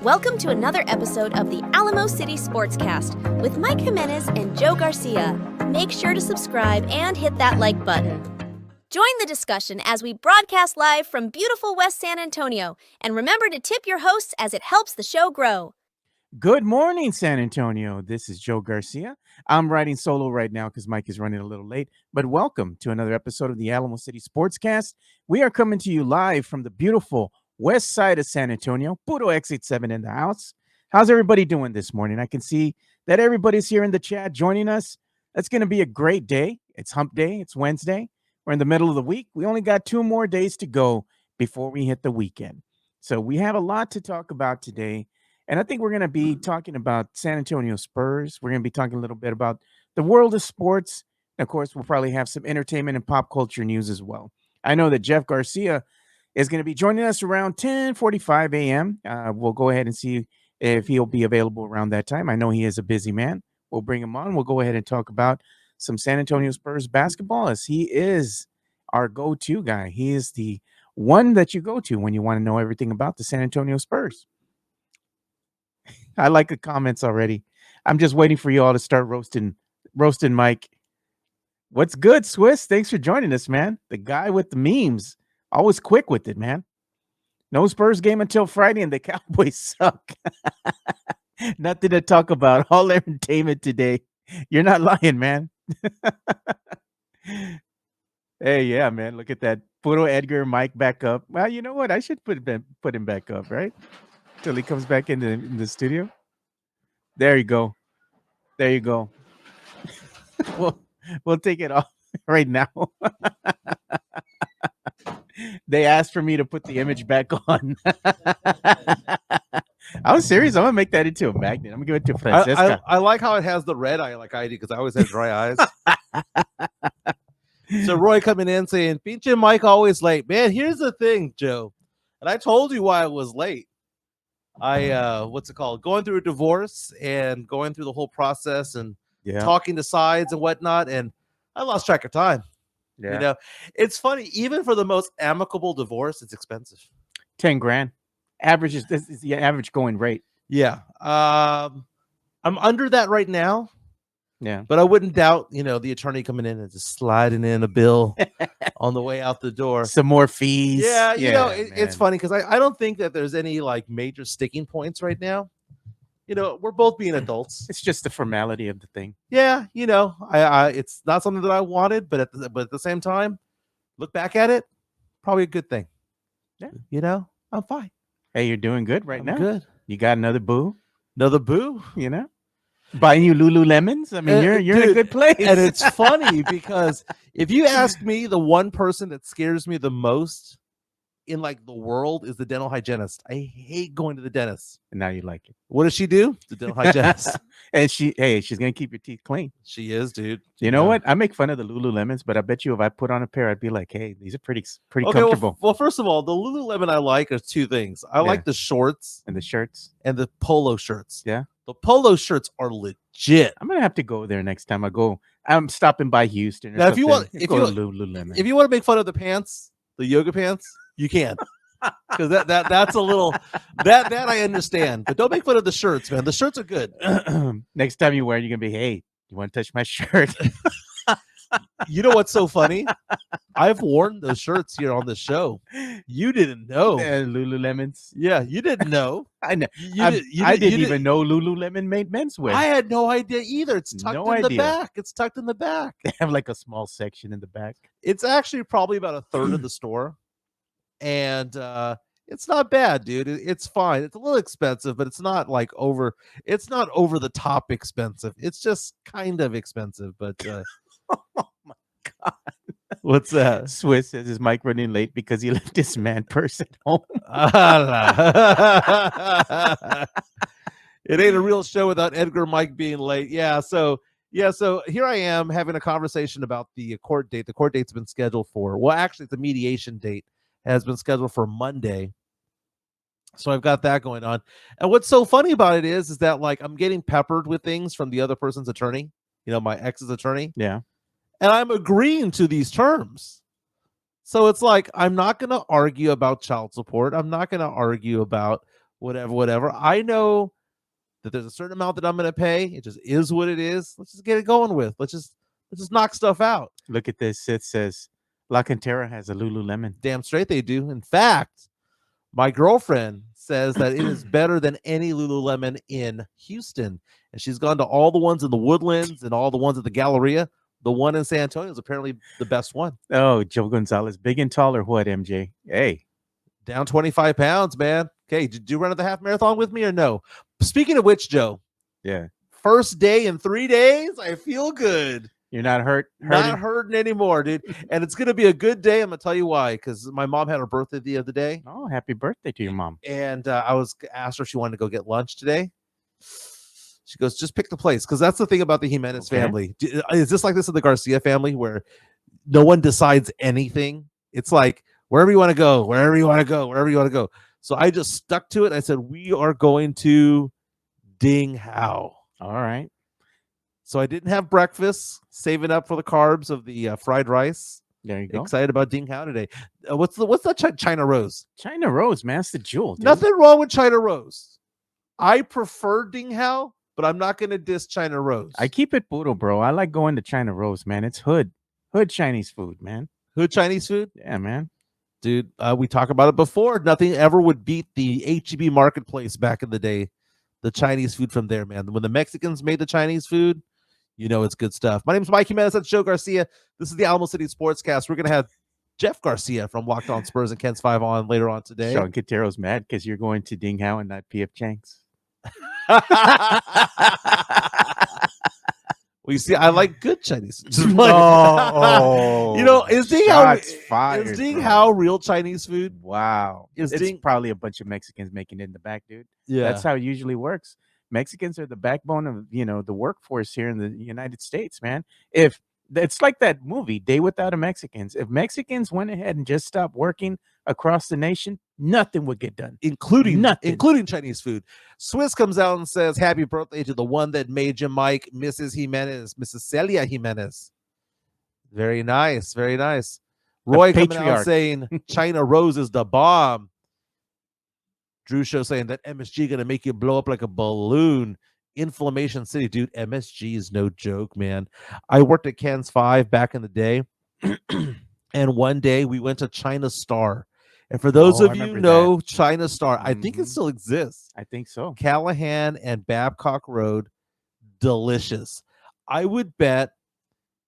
Welcome to another episode of the Alamo City Sportscast with Mike Jimenez and Joe Garcia. Make sure to subscribe and hit that like button. Join the discussion as we broadcast live from beautiful West San Antonio. And remember to tip your hosts as it helps the show grow. Good morning, San Antonio. This is Joe Garcia. I'm riding solo right now because Mike is running a little late. But welcome to another episode of the Alamo City Sportscast. We are coming to you live from the beautiful west side of San Antonio. Puro Exit 7 in the house. How's everybody doing this morning? I can see that everybody's here in the chat joining us. That's going to be a great day. It's hump day. It's Wednesday. We're in the middle of the week. We only got 2 more days to go before we hit the weekend. So we have a lot to talk about today. And I think we're going to be talking about San Antonio Spurs. We're going to be talking a little bit about the world of sports. And of course, we'll probably have some entertainment and pop culture news as well. I know that Jeff Garcia is going to be joining us around 10:45 a.m. We'll go ahead and see if he'll be available around that time. I know he is a busy man. We'll bring him on. We'll go ahead and talk about some San Antonio Spurs basketball, as he is our go-to guy. He is the one that you go to when you want to know everything about the San Antonio Spurs. I like the comments already. I'm just waiting for you all to start roasting Mike. What's good, Swiss? Thanks for joining us, man. The guy with the memes. Always quick with it, man. No Spurs game until Friday, and the Cowboys suck. Nothing to talk about. All entertainment today. You're not lying, man. Hey, yeah, man. Look at that. Puro Edgar Mike back up. Well, you know what? I should put him back up, right? Till he comes back in the studio. There you go. There you go. We'll take it off right now. They asked for me to put the image back on. I was serious. I'm gonna make that into a magnet. I'm gonna give it to Francesca. I like how it has the red eye like I do, because I always have dry eyes. So Roy coming in saying, "Pinche Mike always late." Man, here's the thing, Joe. And I told you why I was late. What's it called? Going through a divorce and going through the whole process and talking to sides and whatnot, and I lost track of time. Yeah. You know, it's funny, even for the most amicable divorce, it's expensive. 10 grand. Average is the average going rate. Yeah. I'm under that right now. Yeah. But I wouldn't doubt, the attorney coming in and just sliding in a bill on the way out the door. Some more fees. Yeah, it's funny because I don't think that there's any like major sticking points right now. We're both being adults. It's just the formality of the thing. Yeah, I it's not something that I wanted, but at the same time, look back at it, probably a good thing. Yeah. I'm fine. Hey, you're doing good right now. Good. You got another boo? Another boo? Buying you Lululemons? I mean, you're in a good place. And it's funny because if you ask me, the one person that scares me the most in like the world is the dental hygienist. I hate going to the dentist. And now you like it. What does she do? The dental hygienist. And she's gonna keep your teeth clean. She is, dude. You know what? I make fun of the Lululemons, but I bet you if I put on a pair, I'd be like, hey, these are pretty comfortable. Well, first of all, the Lululemon I like are 2 things. I like the shorts and the shirts and the polo shirts. Yeah. The polo shirts are legit. I'm gonna have to go there next time I go. I'm stopping by Houston. Now, if you want Lululemon, if you want to make fun of the pants, the yoga pants, you can. Because that's a little that I understand, but don't make fun of the shirts, man. The shirts are good. Next time you wear it, you're gonna be, hey, you want to touch my shirt? You know what's so funny? I've worn those shirts here on the show. You didn't know. Lululemons. Yeah, you didn't know. I know. I didn't even know Lululemon made menswear. I had no idea either. It's tucked in the back. It's tucked in the back. They have like a small section in the back. It's actually probably about a third of the store. And it's not bad, dude. It's fine. It's a little expensive, but it's not like it's not over the top expensive. It's just kind of expensive, but oh my God. What's that? Swiss says, is Mike running late because he left his man purse at home? It ain't a real show without Edgar Mike being late. So here I am having a conversation about the court date. The court date's been scheduled for, well, actually, the mediation date has been scheduled for Monday. So I've got that going on. And what's so funny about it is that like I'm getting peppered with things from the other person's attorney, my ex's attorney. Yeah. And I'm agreeing to these terms. So it's like, I'm not going to argue about child support. I'm not going to argue about whatever. I know that there's a certain amount that I'm going to pay. It just is what it is. Let's just get it going with. Let's just knock stuff out. Look at this. It says La Cantera has a Lululemon. Damn straight they do. In fact, my girlfriend says that it is better than any Lululemon in Houston. And she's gone to all the ones in the Woodlands and all the ones at the Galleria. The one in San Antonio is apparently the best one. Oh, Joe Gonzalez, big and tall or what, MJ? Hey. Down 25 pounds, man. Okay, did you run at the half marathon with me or no? Speaking of which, Joe. Yeah. First day in 3 days, I feel good. You're not hurting? Not hurting anymore, dude. And it's going to be a good day. I'm going to tell you why, because my mom had her birthday the other day. Oh, happy birthday to your mom. And I was asked her if she wanted to go get lunch today. She goes, just pick the place, because that's the thing about the Jimenez family. Is this like this in the Garcia family where no one decides anything? It's like, wherever you want to go, wherever you want to go, wherever you want to go. So I just stuck to it. I said, we are going to Ding Hao. All right. So I didn't have breakfast, saving up for the carbs of the fried rice. There you go. Excited about Ding Hao today. What's that China Rose? China Rose, man. That's the jewel. Dude. Nothing wrong with China Rose. I prefer Ding Hao, but I'm not going to diss China Rose. I keep it brutal, bro. I like going to China Rose, man. It's hood Chinese food, man. Hood Chinese food? Yeah, man. Dude, we talked about it before. Nothing ever would beat the H-E-B marketplace back in the day. The Chinese food from there, man. When the Mexicans made the Chinese food, you know it's good stuff. My name is Mike Jimenez. That's Joe Garcia. This is the Alamo City Sportscast. We're going to have Jeff Garcia from Locked On Spurs and Ken's 5 on later on today. Sean Quintero's mad because you're going to Ding Hao and not P.F. Chang's. Well, you see, I like good Chinese. You know, is Ding Hao real Chinese food? Wow. It's probably a bunch of Mexicans making it in the back, dude. Yeah. That's how it usually works. Mexicans are the backbone of, the workforce here in the United States, man. If it's like that movie, Day Without a Mexicans. If Mexicans went ahead and just stopped working across the nation, nothing would get done, including Chinese food. Swiss comes out and says, happy birthday to the one that made you, Mike, Mrs. Jimenez, Mrs. Celia Jimenez. Very nice. Very nice. Roy coming out saying China Rose is the bomb. Drew Show saying that MSG gonna make you blow up like a balloon. Inflammation City, dude. MSG is no joke, man. I worked at Ken's 5 back in the day, and one day we went to China Star. And for those of you who know China Star, I think it still exists. I think so. Callahan and Babcock Road, delicious. I would bet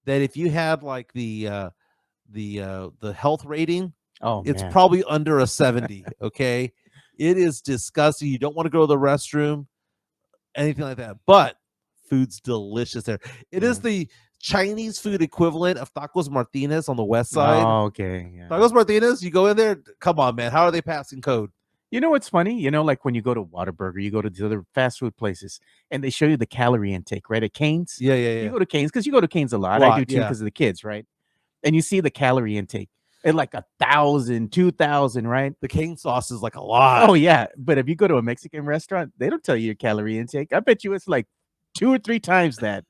that if you had like the health rating, it's probably under a 70. Okay. It is disgusting. You don't want to go to the restroom, anything like that. But food's delicious there. It is the Chinese food equivalent of Tacos Martinez on the west side. Oh, okay. Yeah. Tacos Martinez, you go in there. Come on, man. How are they passing code? You know what's funny? Like when you go to Whataburger, you go to the other fast food places, and they show you the calorie intake, right? At Cane's. Yeah. You go to Cane's because you go to Cane's a lot. I do too because of the kids, right? And you see the calorie intake. At like 1,000, 2,000, right? The cane sauce is like a lot. Oh, yeah. But if you go to a Mexican restaurant, they don't tell you your calorie intake. I bet you it's like 2 or 3 times that.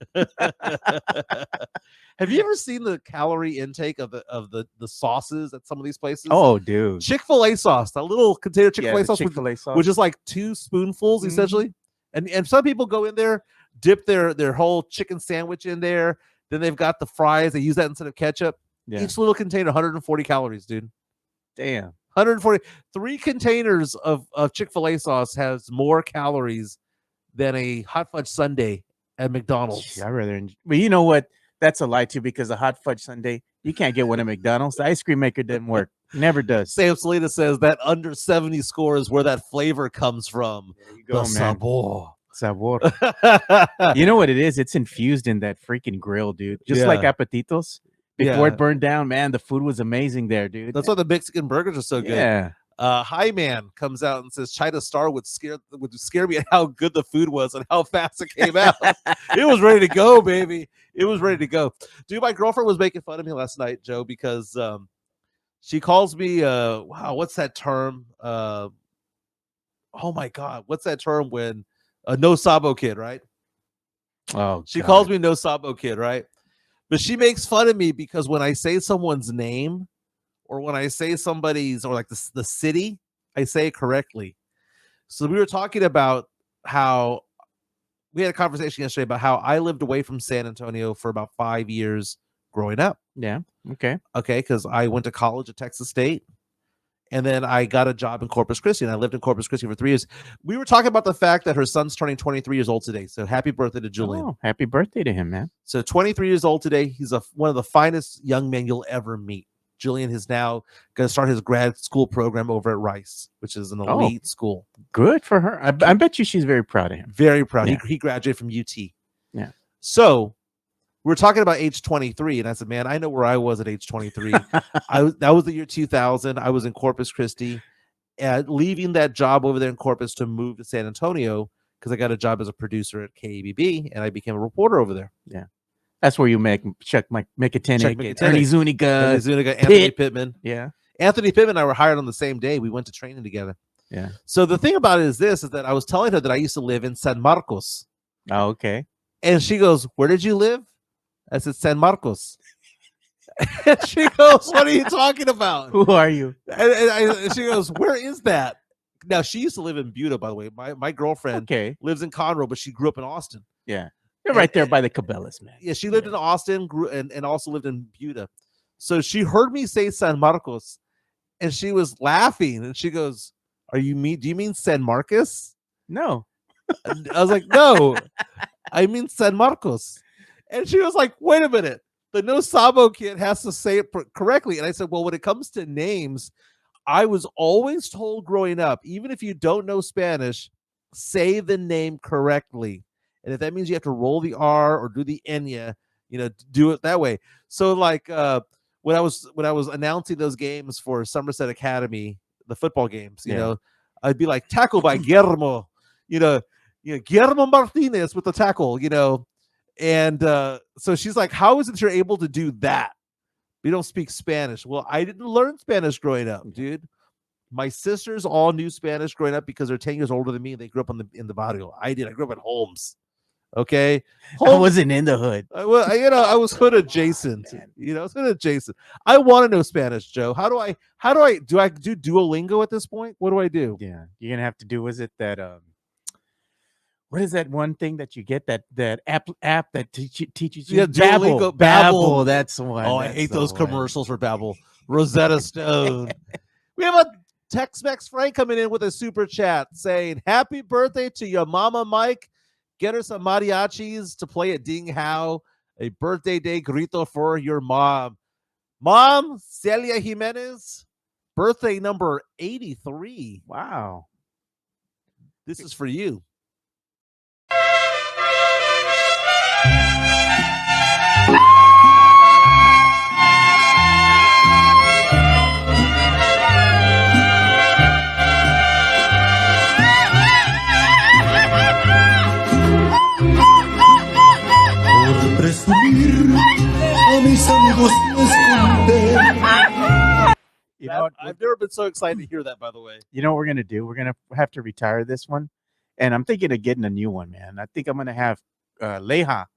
Have you ever seen the calorie intake of the sauces at some of these places? Oh, dude. Chick-fil-A sauce, that little container Chick-fil-A sauce, sauce, which is like 2 spoonfuls essentially. And some people go in there, dip their whole chicken sandwich in there. Then they've got the fries. They use that instead of ketchup. Yeah. Each little container, 140 calories, dude. Damn. 140. 3 containers of Chick-fil-A sauce has more calories than a hot fudge sundae at McDonald's. I'd rather. But you know what? That's a lie, too, because a hot fudge sundae, you can't get one at McDonald's. The ice cream maker didn't work. Never does. Sam Salita says that under 70 score is where that flavor comes from. There you go, man. Sabor. Sabor. You know what it is? It's infused in that freaking grill, dude. Just like Apetitos. Before it burned down, man, the food was amazing there, dude. That's why the Mexican burgers are so good. Yeah. High Man comes out and says China Star would scare me at how good the food was and how fast it came out. It was ready to go, baby. It was ready to go. Dude, my girlfriend was making fun of me last night, Joe, because she calls me wow, what's that term? Oh my God, what's that term when a no sabo kid, right? Oh, she calls me no sabo kid, right? But she makes fun of me because when I say someone's name or when I say somebody's or like the city, I say it correctly. So we were talking about how we had a conversation yesterday about how I lived away from San Antonio for about 5 years growing up. Yeah. Okay. Okay, because I went to college at Texas State. And then I got a job in Corpus Christi, and I lived in Corpus Christi for 3 years. We were talking about the fact that her son's turning 23 years old today. So happy birthday to Julian. Oh, happy birthday to him, man. So 23 years old today. He's one of the finest young men you'll ever meet. Julian is now going to start his grad school program over at Rice, which is an elite school. Good for her. I bet you she's very proud of him. Very proud. Yeah. He graduated from UT. Yeah. So we were talking about age 23, and I said, man, I know where I was at age 23. That was the year 2000. I was in Corpus Christi, leaving that job over there in Corpus to move to San Antonio because I got a job as a producer at KABB, and I became a reporter over there. Yeah. That's where you make Chuck Miketenig, Ernie Zuniga, Anthony Pittman. Yeah. Anthony Pittman and I were hired on the same day. We went to training together. Yeah. So the thing about it is that I was telling her that I used to live in San Marcos. Oh, okay. And she goes, where did you live? I said, San Marcos. And she goes, what are you talking about? Who are you? And she goes, where is that? Now, she used to live in Buda, by the way. My girlfriend lives in Conroe, but she grew up in Austin. Yeah. You're right there by the Cabela's, man. Yeah, she lived in Austin and also lived in Buda. So she heard me say San Marcos, and she was laughing. And she goes, do you mean San Marcos? No. And I was like, no, I mean San Marcos. And she was like, wait a minute. The No Sabo kid has to say it correctly. And I said, well, when it comes to names, I was always told growing up, even if you don't know Spanish, say the name correctly. And if that means you have to roll the R or do the Enya, do it that way. So like when I was announcing those games for Somerset Academy, the football games, you know, I'd be like, tackle by Guillermo, Guillermo Martinez with the tackle, And so she's like, how is it you're able to do that? We don't speak Spanish. Well, I didn't learn Spanish growing up, dude. My sisters all knew Spanish growing up because they're 10 years older than me. And they grew up in the barrio. I did. I grew up in Holmes. Okay. Holmes. I wasn't in the hood. I was hood adjacent. I was hood adjacent. I want to know Spanish, Joe. How do I do Duolingo at this point? What do I do? Yeah. You're going to have to do, is it that, what is that one thing that you get that app that teaches you? Yeah, Duolingo, Babbel. That's the one. Oh, I hate those commercials for Babbel. Rosetta Stone. We have a Tex-Mex Frank coming in with a super chat saying, happy birthday to your mama, Mike. Get her some mariachis to play at Ding Hao. A birthday day grito for your mom. Mom, Celia Jimenez, birthday number 83. Wow. This is for you. I've never been so excited to hear that, by the way. You know what we're going to do? We're going to have to retire this one. And I'm thinking of getting a new one, man. I think I'm going to have Leja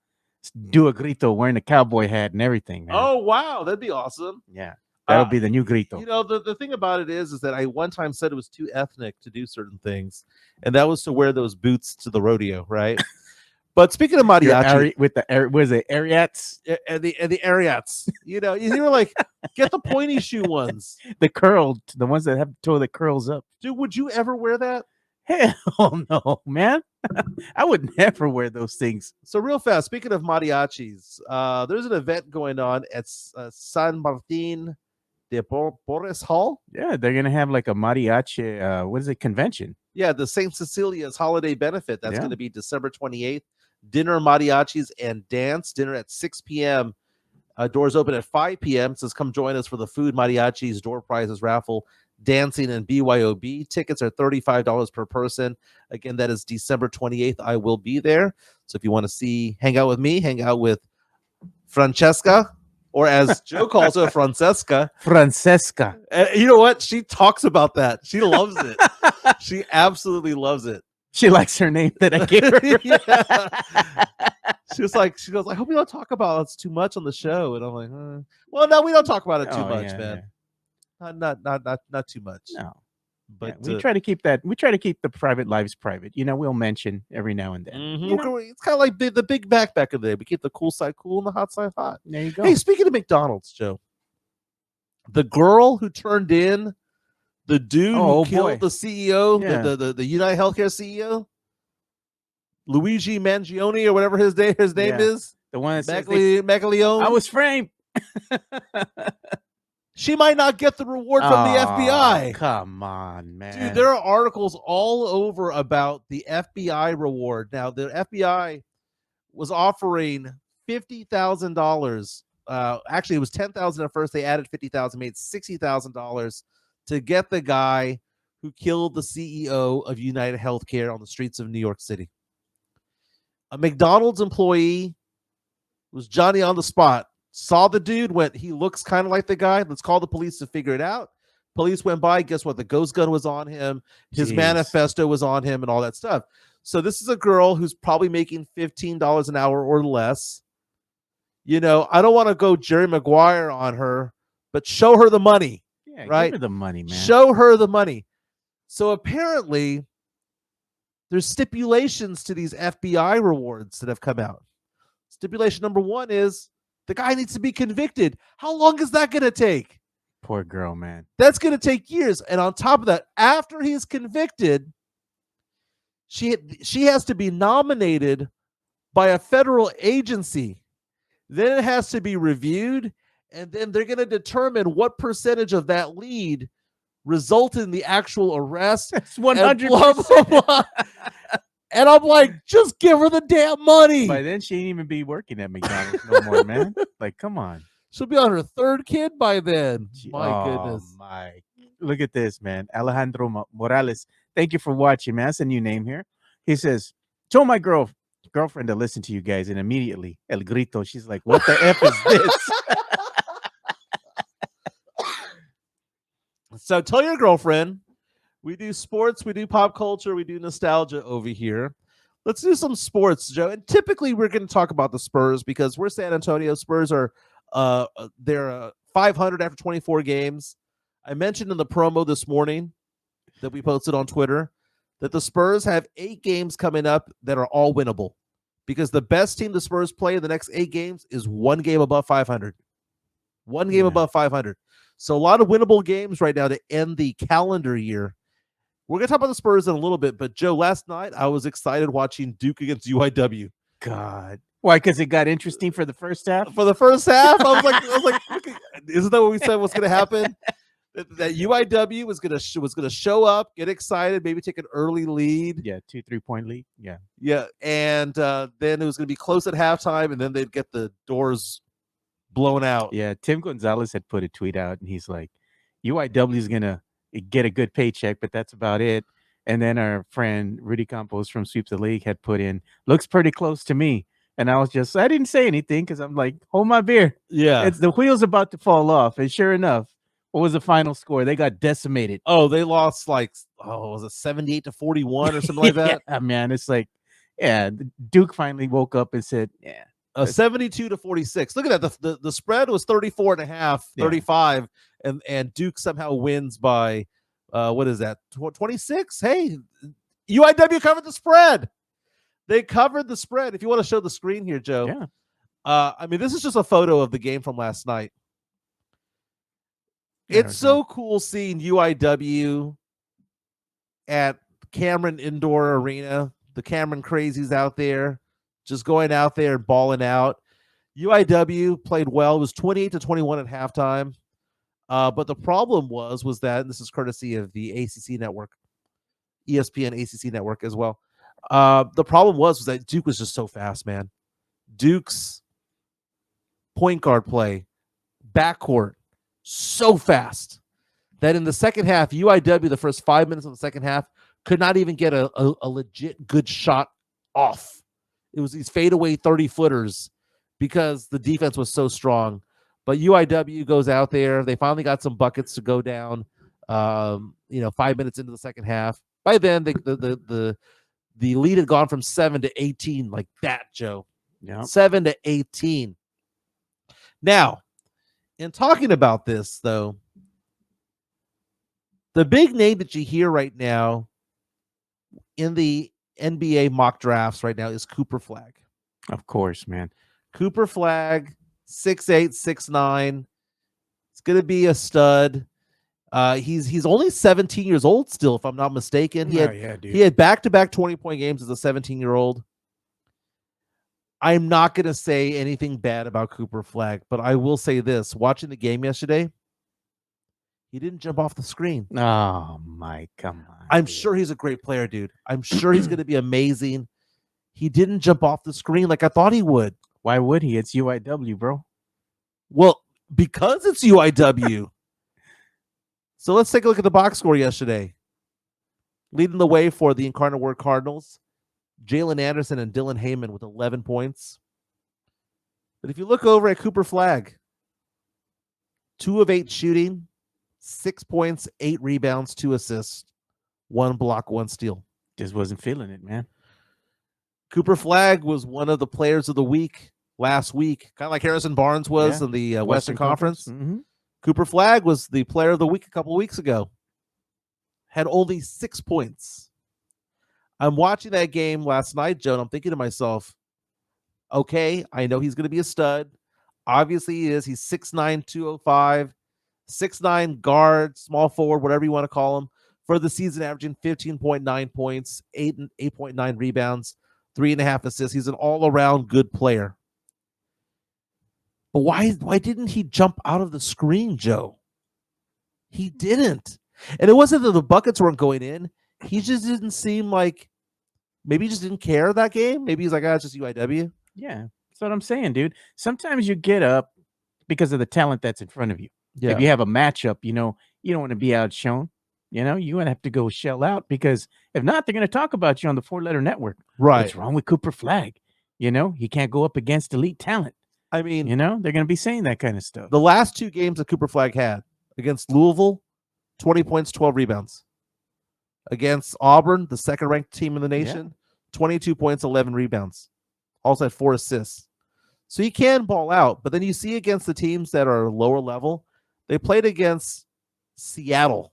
do a grito wearing a cowboy hat and everything, man. Oh, wow. That'd be awesome. Yeah. That'll be the new grito. The thing about it is that I one time said it was too ethnic to do certain things. And that was to wear those boots to the rodeo, right? But speaking of mariachi, with the was it Ariats and the Ariats, you were like, get the pointy shoe ones, the curled, the ones that have toe that curls up. Dude, would you ever wear that? Hell no, man. I would never wear those things. So real fast, speaking of mariachis, there's an event going on at San Martin de Porres Hall. Yeah, they're gonna have like a mariachi. What is it? Convention. Yeah, the St. Cecilia's holiday benefit. That's going to be December 28th. Dinner, mariachis, and dance. Dinner at 6 p.m. Doors open at 5 p.m. It says, come join us for the food, mariachis, door prizes, raffle, dancing, and BYOB. Tickets are $35 per person. Again, that is December 28th. I will be there. So if you want to hang out with me, hang out with Francesca, or as Joe calls her, Francesca. Francesca. You know what? She talks about that. She loves it. She absolutely loves it. She likes her name that I gave her. She goes, I hope we don't talk about it too much on the show. And I'm like, well, no, we don't talk about it too much, man. Yeah. Not too much. No. But we try to keep that. We try to keep the private lives private. We'll mention every now and then. It's kind of like the Big Mac back in the day. We keep the cool side cool and the hot side hot. There you go. Hey, speaking of McDonald's, Joe, the girl who turned in the dude who killed the CEO, the United Healthcare CEO, Luigi Mangione or whatever his name is, the one that Maglione. I was framed. She might not get the reward from the FBI. Come on, man. Dude, there are articles all over about the FBI reward. Now, the FBI was offering $50,000. Actually, it was $10,000 at first. They added $50,000, made $60,000 to get the guy who killed the CEO of United Healthcare on the streets of New York City. A McDonald's employee was Johnny on the spot. Saw the dude, he looks kind of like the guy. Let's call the police to figure it out. Police went by. Guess what? The ghost gun was on him. His manifesto was on him and all that stuff. So this is a girl who's probably making $15 an hour or less. I don't want to go Jerry Maguire on her, but show her the money. Yeah, right? Give her the money, man. Show her the money. So apparently there's stipulations to these FBI rewards that have come out. Stipulation number one is the guy needs to be convicted. How long is that going to take? Poor girl, man. That's going to take years. And on top of that, after he's convicted, she has to be nominated by a federal agency. Then it has to be reviewed, and then they're going to determine what percentage of that lead resulted in the actual arrest. That's 100%. Blah, blah, blah. And I'm like, just give her the damn money. By then, she ain't even be working at McDonald's no more, man. Like, come on. She'll be on her third kid by then. My goodness. Look at this, man. Alejandro Morales. Thank you for watching, man. That's a new name here. He says, told my girlfriend to listen to you guys, and immediately, El Grito, she's like, what the F is this? So tell your girlfriend. We do sports, we do pop culture, we do nostalgia over here. Let's do some sports, Joe. And typically we're going to talk about the Spurs because we're San Antonio. Spurs are they're 500 after 24 games. I mentioned in the promo this morning that we posted on Twitter that the Spurs have 8 games coming up that are all winnable because the best team the Spurs play in the next 8 games is 1 game above 500. 1 game above 500. So a lot of winnable games right now to end the calendar year. We're going to talk about the Spurs in a little bit, but Joe, last night I was excited watching Duke against UIW. God. Why? Because it got interesting for the first half? For the first half, I was like, isn't that what we said was going to happen? That UIW was going to show up, get excited, maybe take an early lead. Yeah, 2-3-point lead. Yeah. Yeah, and then it was going to be close at halftime, and then they'd get the doors blown out. Yeah, Tim Gonzalez had put a tweet out, and he's like, UIW is going to get a good paycheck, but that's about it. And then our friend Rudy Campos from Sweeps the League had put in, looks pretty close to me. And I didn't say anything because I'm like, hold my beer. Yeah. It's the wheel's about to fall off. And sure enough, what was the final score? They got decimated. Oh, they lost was it 78-41 or something like that? Yeah, man. It's like, Duke finally woke up and said, 72-46. Look at that. The spread was 34.5, 35, and Duke somehow wins by what is that? 26? Hey, UIW covered the spread. They covered the spread. If you want to show the screen here, Joe. Yeah. I mean, this is just a photo of the game from last night. It's so cool seeing UIW at Cameron Indoor Arena. The Cameron Crazies out there. Just going out there and balling out. UIW played well. It was 28-21 at halftime. But the problem was that, and this is courtesy of the ACC network, ESPN ACC network as well. The problem was that Duke was just so fast, man. Duke's point guard play, backcourt, so fast that in the second half, UIW, the first 5 minutes of the second half, could not even get a legit good shot off. It was these fadeaway 30-footers because the defense was so strong. But UIW goes out there. They finally got some buckets to go down, 5 minutes into the second half. By then, the lead had gone from 7 to 18 like that, Joe. Yeah. 7 to 18. Now, in talking about this, though, The big name that you hear right now in the NBA mock drafts right now is Cooper Flag. Of course, man. Cooper Flag, 6'8", 6'9". It's going to be a stud. He's only 17 years old still, if I'm not mistaken. He had back-to-back 20-point games as a 17-year-old. I'm not going to say anything bad about Cooper Flag, but I will say this. Watching the game yesterday, he didn't jump off the screen. Oh, Mike, come on. I'm sure he's a great player, dude. I'm sure he's going to be amazing. He didn't jump off the screen like I thought he would. Why would he? It's UIW, bro. Well, because it's UIW. So let's take a look at the box score yesterday. Leading the way for the Incarnate Word Cardinals, Jalen Anderson and Dylan Heyman with 11 points. But if you look over at Cooper Flag, 2 of 8 shooting, 6 points, 8 rebounds, 2 assists, 1 block, 1 steal. Just wasn't feeling it, man. Cooper Flag was one of the players of the week last week, kind of like Harrison Barnes was in the Western Conference. Mm-hmm. Cooper Flag was the player of the week a couple of weeks ago. Had only 6 points. I'm watching that game last night, Joe, and I'm thinking to myself, okay, I know he's going to be a stud. Obviously he is. He's 6'9", 205, 6'9" guard, small forward, whatever you want to call him, for the season averaging 15.9 points, 8.9 rebounds, 3.5 assists. He's an all-around good player. But why didn't he jump out of the screen, Joe? He didn't. And it wasn't that the buckets weren't going in. He just didn't seem like, maybe he just didn't care that game. Maybe he's like, it's just UIW. Yeah, that's what I'm saying, dude. Sometimes you get up because of the talent that's in front of you. Yeah. If you have a matchup, you don't want to be outshone. You want to have to go shell out, because if not, they're going to talk about you on the 4-letter network. Right. What's wrong with Cooper Flag? He can't go up against elite talent. I mean, they're going to be saying that kind of stuff. The last 2 games that Cooper Flag had against Louisville, 20 points, 12 rebounds. Against Auburn, the second-ranked team in the nation, 22 points, 11 rebounds. Also had 4 assists. So he can ball out, but then you see against the teams that are lower level, they played against Seattle,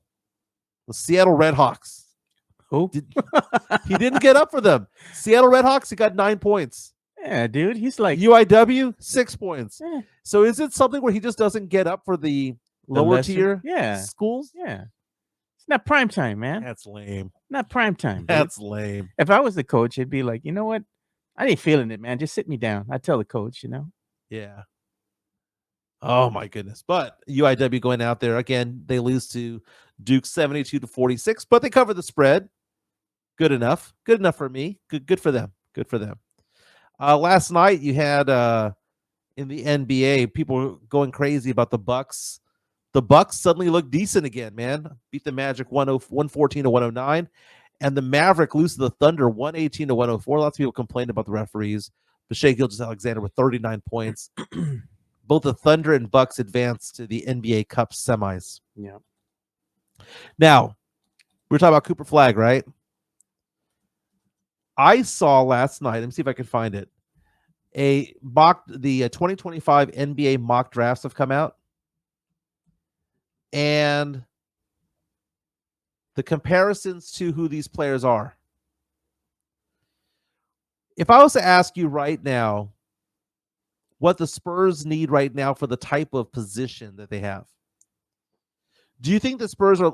the Seattle Redhawks. Who? He didn't get up for them. Seattle Redhawks, he got 9 points. Yeah, dude. He's like UIW, 6 points. Yeah. So is it something where he just doesn't get up for the lower tier schools? Yeah. It's not prime time, man. That's lame. Not prime time. That's lame. If I was the coach, it'd be like, you know what? I ain't feeling it, man. Just sit me down. I tell the coach, Yeah. Oh my goodness. But UIW going out there again, they lose to Duke 72-46, but they cover the spread. Good enough. Good enough for me. Good for them. Good for them. Last night you had in the NBA people going crazy about the Bucks. The Bucks suddenly look decent again, man. Beat the Magic 114-109, and the Maverick lose to the Thunder 118-104. Lots of people complained about the referees. But Shai Gilgeous-Alexander with 39 points. Both the Thunder and Bucks advanced to the NBA Cup semis. Yeah. Now, we're talking about Cooper Flag, right? I saw last night, let me see if I can find it. The 2025 NBA mock drafts have come out. And the comparisons to who these players are. If I was to ask you right now what the Spurs need right now for the type of position that they have, do you think the Spurs are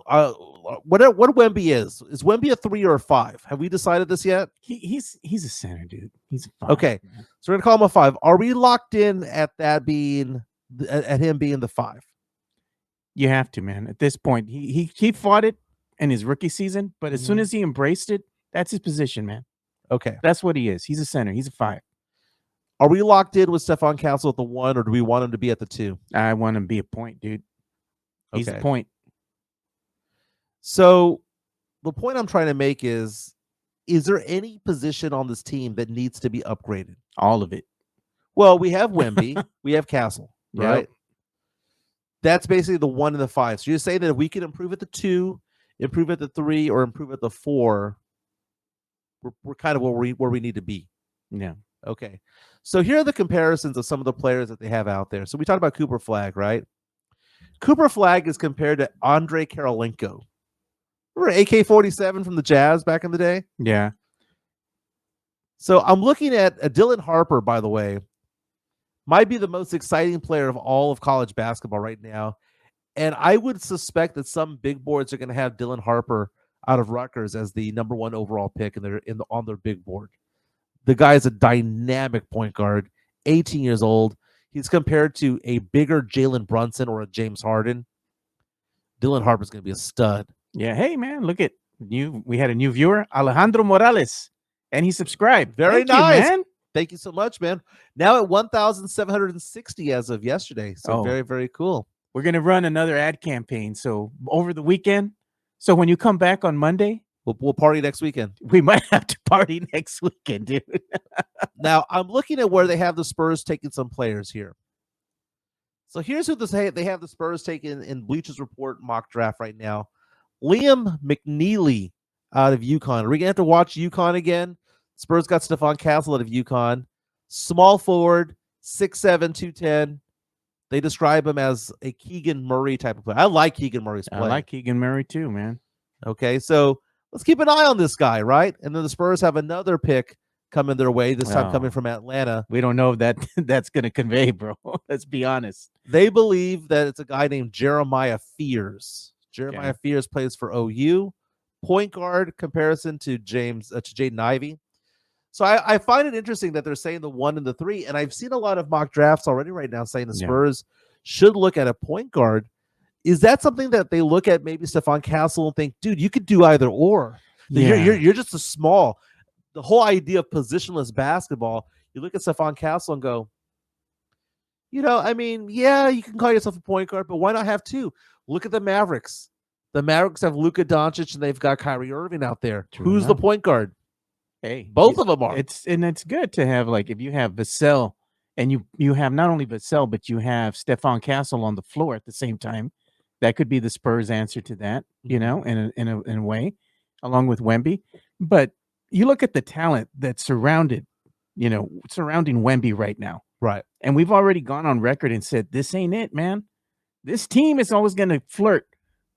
what Wemby is? Is Wemby a 3 or a 5? Have we decided this yet? He's a center, dude. He's a 5. Okay, man. So we're gonna call him a 5. Are we locked in at that being at him being the 5? You have to, man. At this point, he fought it in his rookie season, but as soon as he embraced it, that's his position, man. Okay, that's what he is. He's a center. He's a 5. Are we locked in with Stephon Castle at the 1, or do we want him to be at the 2? I want him to be a point, dude. He's a point. So the point I'm trying to make is there any position on this team that needs to be upgraded? All of it. Well, we have Wemby, we have Castle, right? Yep. That's basically the 1 and the 5. So you're saying that if we can improve at the 2, improve at the 3, or improve at the 4, we're kind of where we need to be. Yeah. Okay. So here are the comparisons of some of the players that they have out there. So we talked about Cooper Flag, right? Cooper Flag is compared to Andre Karolinko. Remember AK-47 from the Jazz back in the day? Yeah. So I'm looking at Dylan Harper, by the way, might be the most exciting player of all of college basketball right now. And I would suspect that some big boards are going to have Dylan Harper out of Rutgers as the number 1 overall pick on their big board. The guy is a dynamic point guard, 18 years old. He's compared to a bigger Jalen Brunson or a James Harden. Dylan Harper's going to be a stud. Yeah. Hey, man, look at we had a new viewer, Alejandro Morales, and he subscribed. Very Thank nice. you, man. Thank you so much, man. Now at 1,760 as of yesterday. So very, very cool. We're going to run another ad campaign. So over the weekend. So when you come back on Monday, we'll party next weekend. We might have to party next weekend, dude. Now, I'm looking at where they have the Spurs taking some players here. So here's who they have the Spurs taking in Bleachers Report mock draft right now. Liam McNeely out of UConn. Are we going to have to watch UConn again? Spurs got Stephon Castle out of UConn. Small forward, 6'7", 210. They describe him as a Keegan Murray type of player. I like Keegan Murray's play. I like Keegan Murray too, man. Okay, so let's keep an eye on this guy, right? And then the Spurs have another pick coming their way, this time coming from Atlanta. We don't know if that's going to convey, bro. Let's be honest. They believe that it's a guy named Jeremiah Fears. Jeremiah Fears plays for OU. Point guard comparison to Jaden Ivey. So I find it interesting that they're saying the 1 and the 3, and I've seen a lot of mock drafts already right now saying the Spurs should look at a point guard. Is that something that they look at maybe Stephon Castle and think, dude, you could do either or? Yeah. You're just a small. The whole idea of positionless basketball, you look at Stephon Castle and go, you can call yourself a point guard, but why not have 2? Look at the Mavericks. The Mavericks have Luka Doncic and they've got Kyrie Irving out there. Who's the point guard? Hey, both of them are. It's good to have, like, if you have Vassell and you have not only Vassell, but you have Stephon Castle on the floor at the same time. That could be the Spurs' answer to that, in a way, along with Wemby. But you look at the talent that's surrounding Wemby right now. Right. And we've already gone on record and said, this ain't it, man. This team is always going to flirt.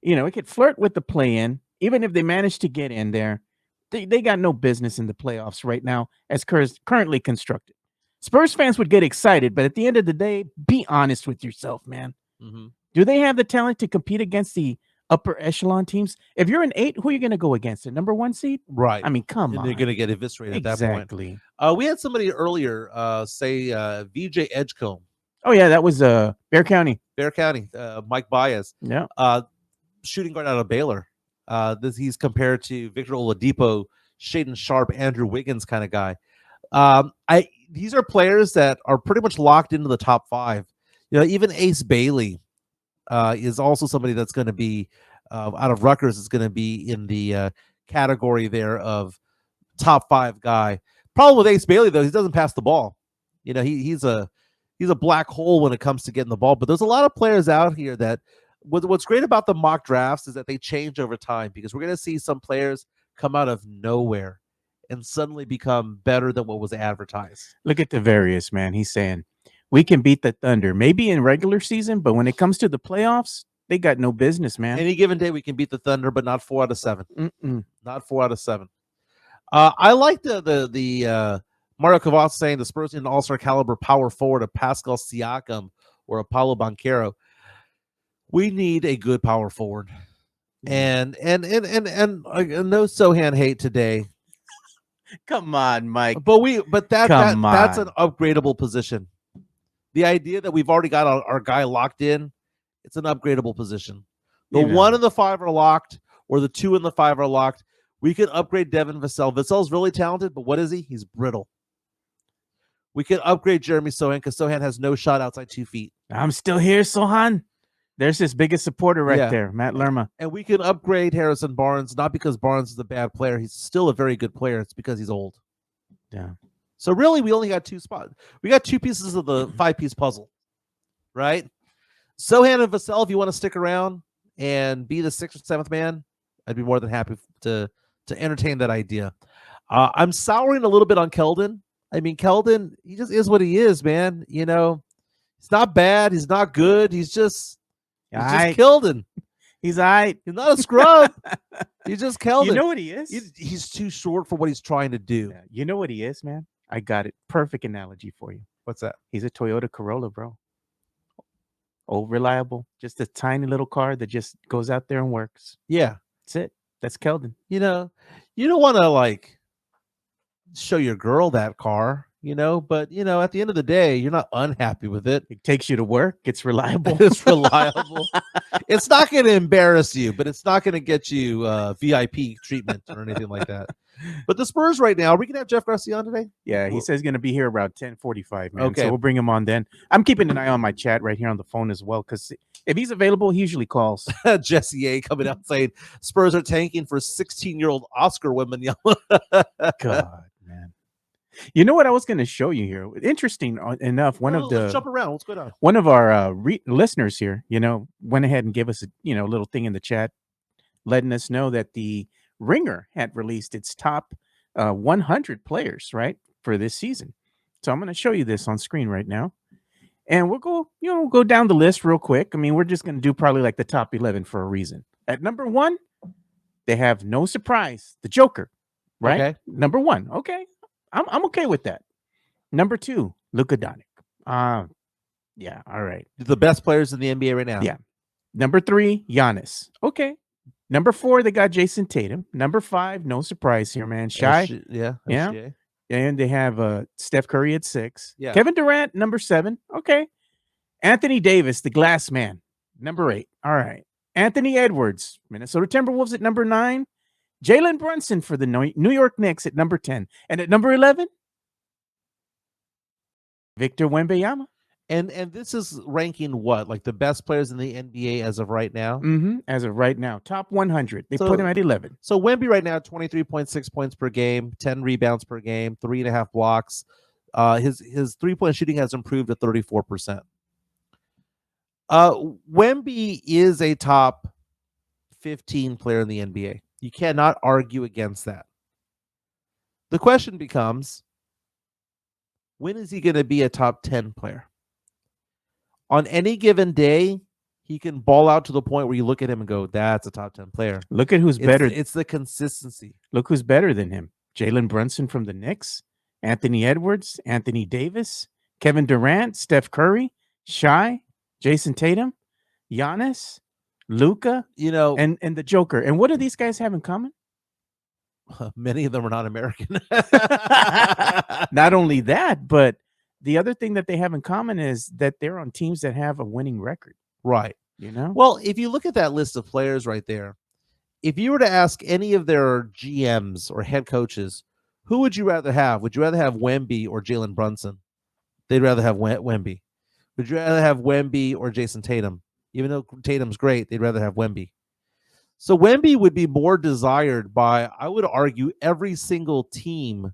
It could flirt with the play-in, even if they manage to get in there. They got no business in the playoffs right now as currently constructed. Spurs fans would get excited, but at the end of the day, be honest with yourself, man. Mm-hmm. Do they have the talent to compete against the upper echelon teams? If you're an 8, who are you going to go against? The number 1 seed? Right. I mean, come on. They're going to get eviscerated at that point. Exactly. We had somebody earlier say VJ Edgecombe. Oh, yeah, that was Bear County. Mike Baez. Yeah. Shooting guard out of Baylor. He's compared to Victor Oladipo, Shaedon Sharp, Andrew Wiggins kind of guy. These are players that are pretty much locked into the top 5. Even Ace Bailey is also somebody that's going to be out of Rutgers is going to be in the category there of top 5 guy. Problem with Ace Bailey though, he doesn't pass the ball. He's a black hole when it comes to getting the ball. But there's a lot of players out here that. What's great about the mock drafts is that they change over time, because we're going to see some players come out of nowhere and suddenly become better than what was advertised. Look at Tavarius, man. He's saying, we can beat the Thunder, maybe in regular season, but when it comes to the playoffs, they got no business, man. Any given day, we can beat the Thunder, but not 4 out of 7. Not 4 out of 7. I like the Mario Cavazos saying the Spurs need an all-star caliber power forward of Pascal Siakam or Apollo Banchero. We need a good power forward, and no Sohan hate today. Come on, Mike. But that's an upgradable position. The idea that we've already got our guy locked in, it's an upgradable position. The 1 and the 5 are locked, or the 2 and the 5 are locked. We could upgrade Devin Vassell. Vassell's really talented, but what is he? He's brittle. We could upgrade Jeremy Sohan because Sohan has no shot outside 2 feet. I'm still here, Sohan. There's his biggest supporter right there, Matt Lerma. And we can upgrade Harrison Barnes, not because Barnes is a bad player. He's still a very good player. It's because he's old. Yeah. So really, we only got 2 spots. We got 2 pieces of the 5-piece puzzle, right? Sohan and Vassell, if you want to stick around and be the 6th or 7th man, I'd be more than happy to entertain that idea. I'm souring a little bit on Keldon. I mean, Keldon, he just is what he is, man. He's not bad. He's not good. He's just Keldon. He's all right. He's not a scrub. He's just Keldon. You know what he is? He's too short for what he's trying to do. Yeah, you know what he is, man? I got it. Perfect analogy for you. What's that? He's a Toyota Corolla, bro. Old, reliable, just a tiny little car that just goes out there and works. Yeah. That's it. That's Keldon. You know, you don't want to like show your girl that car, but at the end of the day, you're not unhappy with it. It takes you to work. It's reliable. It's reliable. It's not going to embarrass you, but it's not going to get you VIP treatment or anything like that. But the Spurs right now, are we going to have Jeff Garcia on today? Yeah, he says he's going to be here around 10:45, man. Okay. So we'll bring him on then. I'm keeping an eye on my chat right here on the phone as well, because if he's available, he usually calls. Jesse A coming out saying Spurs are tanking for 16-year-old Oscar women. God, man. You know what I was going to show you here? Interesting enough, let's jump around. What's going on? One of our listeners here, went ahead and gave us a little thing in the chat, letting us know that the Ringer had released its top 100 players, right, for this season. So I'm going to show you this on screen right now, and we'll go down the list real quick. I mean, we're just going to do probably like the top 11 for a reason. At number 1, they have no surprise, the Joker, right? Okay. Number 1, okay, I'm okay with that. Number 2, Luka Doncic. Yeah, all right. The best players in the NBA right now. Yeah. Number 3, Giannis. Okay. Number 4, they got Jason Tatum. Number 5, no surprise here, man. Shy. Yeah. And they have Steph Curry at 6. Yeah. Kevin Durant, number 7. Okay. Anthony Davis, the glass man, number 8. All right. Anthony Edwards, Minnesota Timberwolves at number 9. Jalen Brunson for the New York Knicks at number 10. And at number 11, Victor Wembanyama. And this is ranking what? Like the best players in the NBA as of right now? Mm-hmm. As of right now. Top 100. They put him at 11. So Wemby right now, 23.6 points per game, 10 rebounds per game, 3.5 blocks. His three-point shooting has improved to 34%. Wemby is a top 15 player in the NBA. You cannot argue against that. The question becomes, when is he going to be a top 10 player? On any given day, he can ball out to the point where you look at him and go, that's a top 10 player. Look at who's better. It's the consistency. Look who's better than him. Jalen Brunson from the Knicks, Anthony Edwards, Anthony Davis, Kevin Durant, Steph Curry, Shy, Jason Tatum, Giannis, Luka, and the Joker. And what do these guys have in common? Many of them are not American. Not only that, but the other thing that they have in common is that they're on teams that have a winning record. Right. Well, if you look at that list of players right there, if you were to ask any of their GMs or head coaches, who would you rather have? Would you rather have Wemby or Jalen Brunson? They'd rather have Wemby. Would you rather have Wemby or Jason Tatum? Even though Tatum's great, they'd rather have Wemby. So Wemby would be more desired by, I would argue, every single team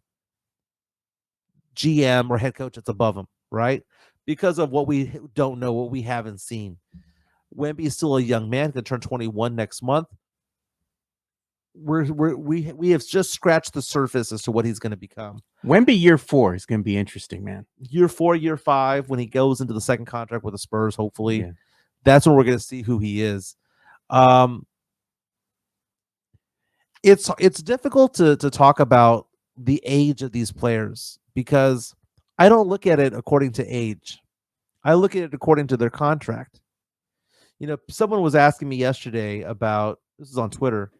GM or head coach that's above him, right? Because of what we don't know, what we haven't seen. Wemby is still a young man, going to turn 21 next month. We have just scratched the surface as to what he's going to become. Wemby year 4 is going to be interesting, man. Year 4, year 5, when he goes into the second contract with the Spurs, hopefully, that's when we're going to see who he is. It's difficult to talk about the age of these players because I don't look at it according to age. I look at it according to their contract. Someone was asking me yesterday about, this is on Twitter,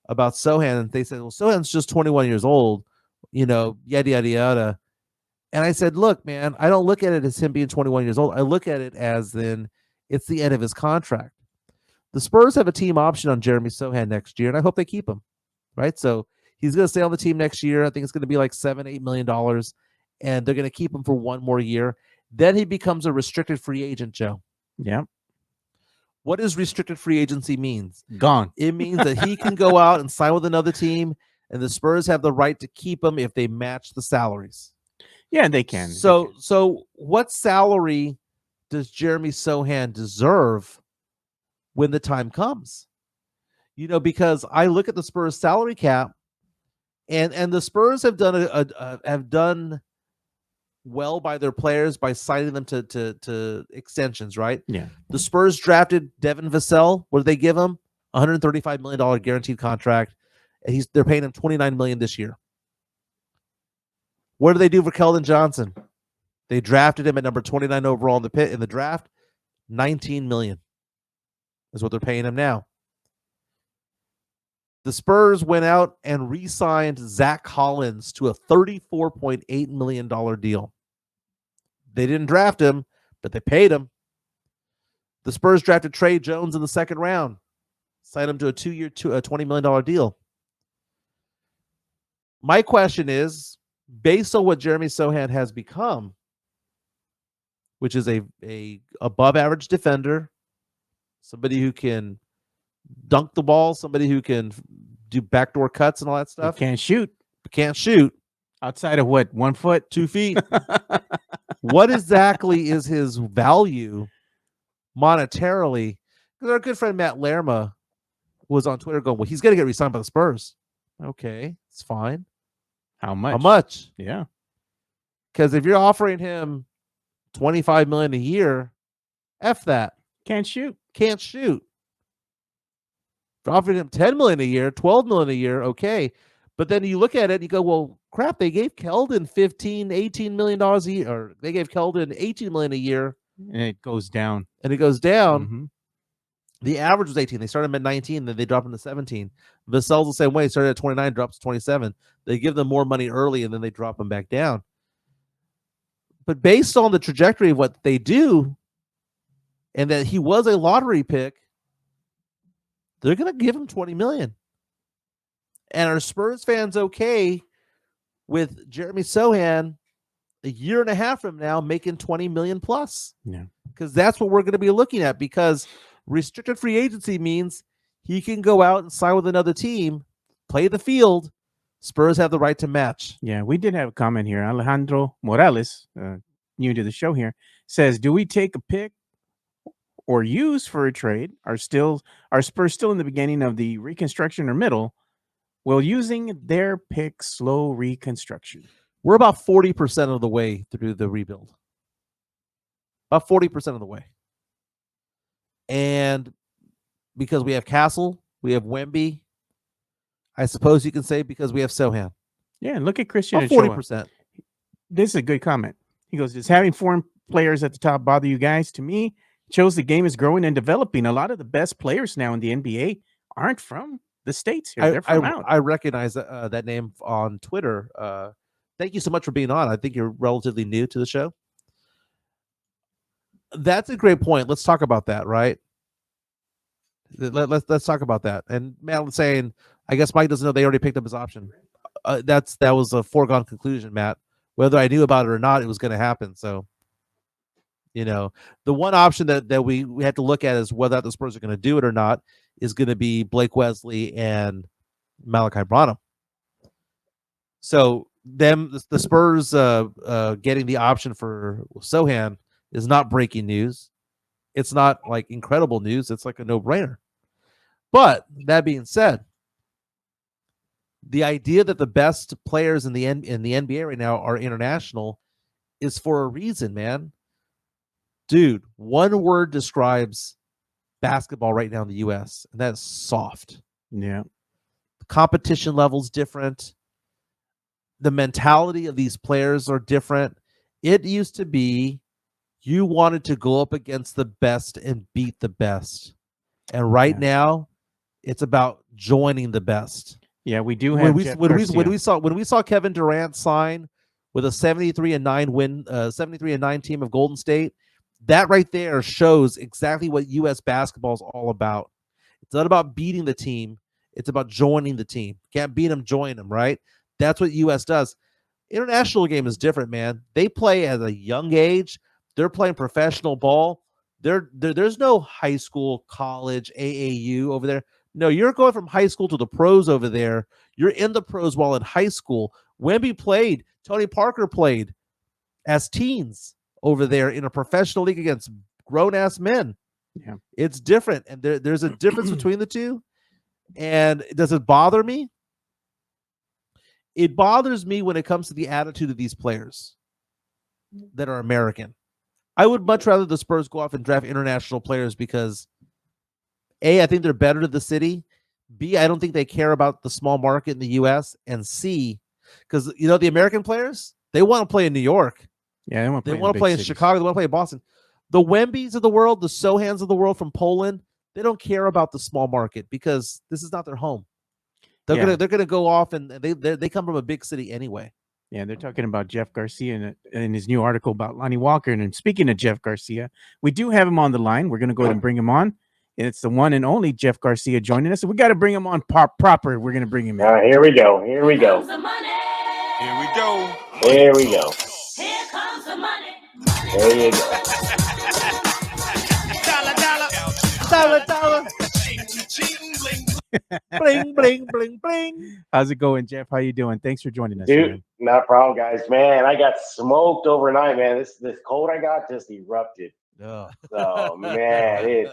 about Sohan, and they said, well, Sohan's just 21 years old, yada, yada, yada. And I said, look, man, I don't look at it as him being 21 years old. I look at it as then it's the end of his contract. The Spurs have a team option on Jeremy Sohan next year, and I hope they keep him, right? So he's going to stay on the team next year. I think it's going to be like $7-8 million, and they're going to keep him for one more year. Then he becomes a restricted free agent, Joe. Yeah. What does restricted free agency means? Gone. It means that he can go out and sign with another team, and the Spurs have the right to keep him if they match the salaries. Yeah, they can. So what salary does Jeremy Sohan deserve when the time comes? Because I look at the Spurs salary cap, and the Spurs have done well by their players by signing them to extensions, right? Yeah. The Spurs drafted Devin Vassell. What did they give him? $135 million guaranteed contract. And they're paying him $29 million this year. What do they do for Keldon Johnson? They drafted him at number 29 overall in the draft. $19 million is what they're paying him now. The Spurs went out and re-signed Zach Collins to a $34.8 million deal. They didn't draft him, but they paid him. The Spurs drafted Trey Jones in the second round, signed him to a 2-year, $20 million deal. My question is, based on what Jeremy Sochan has become, which is a above average defender, somebody who can dunk the ball, somebody who can do backdoor cuts and all that stuff. Can't shoot. Can't shoot. Outside of what? 1 foot? 2 feet. What exactly is his value monetarily? Because our good friend Matt Lerma was on Twitter going, well, he's going to get re-signed by the Spurs. Okay, it's fine. How much? How much? Yeah. Because if you're offering him $25 million a year, F that. Can't shoot. Can't shoot. If you're offering him $10 million a year, $12 million a year, okay. But then you look at it and you go, well, crap, they gave Keldon $15, $18 million a year, or they gave Keldon $18 million a year. And it goes down. And it goes down. Mm-hmm. The average was 18. They started him at 19, then they dropped him to 17. Vassell's the same way. Started at 29, drops to 27. They give them more money early, and then they drop him back down. But based on the trajectory of what they do, and that he was a lottery pick, they're going to give him $20 million. And are Spurs fans okay with Jeremy Sochan a year and a half from now making $20 million plus? Yeah. Because that's what we're going to be looking at, because restricted free agency means he can go out and sign with another team, play the field. Spurs have the right to match. Yeah, we did have a comment here. Alejandro Morales, new to the show here, says, do we take a pick or use for a trade? Are Spurs still in the beginning of the reconstruction or middle? Will using their pick slow reconstruction? We're about 40% of the way through the rebuild. About 40% of the way. And because we have Castle, we have Wemby, I suppose you can say because we have Sochan. Yeah, look at Christian. About 40%. This is a good comment. He goes, does having foreign players at the top bother you guys? To me, it shows the game is growing and developing. A lot of the best players now in the NBA aren't from the States here. They're from out. I recognize that name on Twitter. Thank you so much for being on. I think you're relatively new to the show. That's a great point. Let's talk about that, right? Let's talk about that. And Matt was saying, I guess Mike doesn't know they already picked up his option. That was a foregone conclusion, Matt. Whether I knew about it or not, it was going to happen. So, the one option that we had to look at is whether the Spurs are going to do it or not is going to be Blake Wesley and Malachi Branham. So the Spurs getting the option for Sochan is not breaking news. It's not like incredible news. It's like a no-brainer. But that being said, the idea that the best players in the NBA right now are international is for a reason, man. Dude, one word describes basketball right now in the U.S., and that's soft. Yeah. The competition level's different. The mentality of these players are different. It used to be you wanted to go up against the best and beat the best. And right now, it's about joining the best. Yeah, we do have when we saw Kevin Durant sign with a 73-9 team of Golden State, that right there shows exactly what U.S. basketball is all about. It's not about beating the team. It's about joining the team. Can't beat them, join them, right? That's what U.S. does. International game is different, man. They play at a young age. They're playing professional ball. There's no high school, college, AAU over there. No, you're going from high school to the pros over there. You're in the pros while in high school. Wemby played. Tony Parker played as teens over there in a professional league against grown-ass men. Yeah. It's different, and there's a difference between the two. And does it bother me? It bothers me when it comes to the attitude of these players that are American. I would much rather the Spurs go off and draft international players because A, I think they're better to the city. B, I don't think they care about the small market in the U.S. And C, because the American players, they want to play in New York. Yeah, they want to play in cities. Chicago. They want to play in Boston. The Wembys of the world, the Sohans of the world from Poland, they don't care about the small market because this is not their home. They're gonna go off, and they come from a big city anyway. Yeah, they're talking about Jeff Garcia in his new article about Lonnie Walker. And speaking of Jeff Garcia, we do have him on the line. We're going to go ahead and bring him on. And it's the one and only Jeff Garcia joining us. So we got to bring him on proper. We're going to bring him in. Here we go. Here we go. Here we go. Here we go. Here comes the money. There you go. Dollar. Bling, bling, bling, bling. How's it going, Jeff? How you doing? Thanks for joining us, Dude, man. not a problem, guys. Man, I got smoked overnight, man. This cold I got just erupted. Oh. So, man,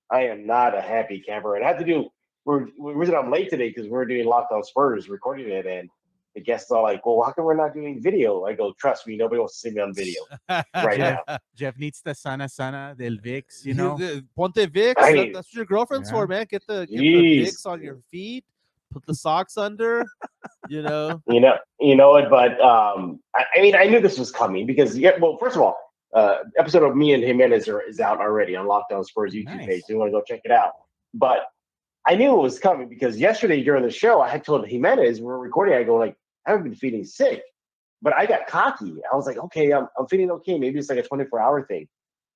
I am not a happy camper. And I had to do, the reason I'm late today because we're doing Locked On Spurs, recording it, and the guests are like, well, how come we're not doing video? I go, trust me, nobody wants to see me on video right now. Jeff needs the sana del Vicks, Ponte Vicks. That's what your girlfriend's for, man. Get the Vicks on your feet. Put the socks under. You know it, but I knew this was coming because first of all, episode of me and Jimenez is out already on Locked On Spurs YouTube page. So you want to go check it out. But I knew it was coming because yesterday during the show, I had told Jimenez, we're recording, I go like, I haven't been feeling sick, but I got cocky. I was like, okay, I'm feeling okay. Maybe it's like a 24-hour thing.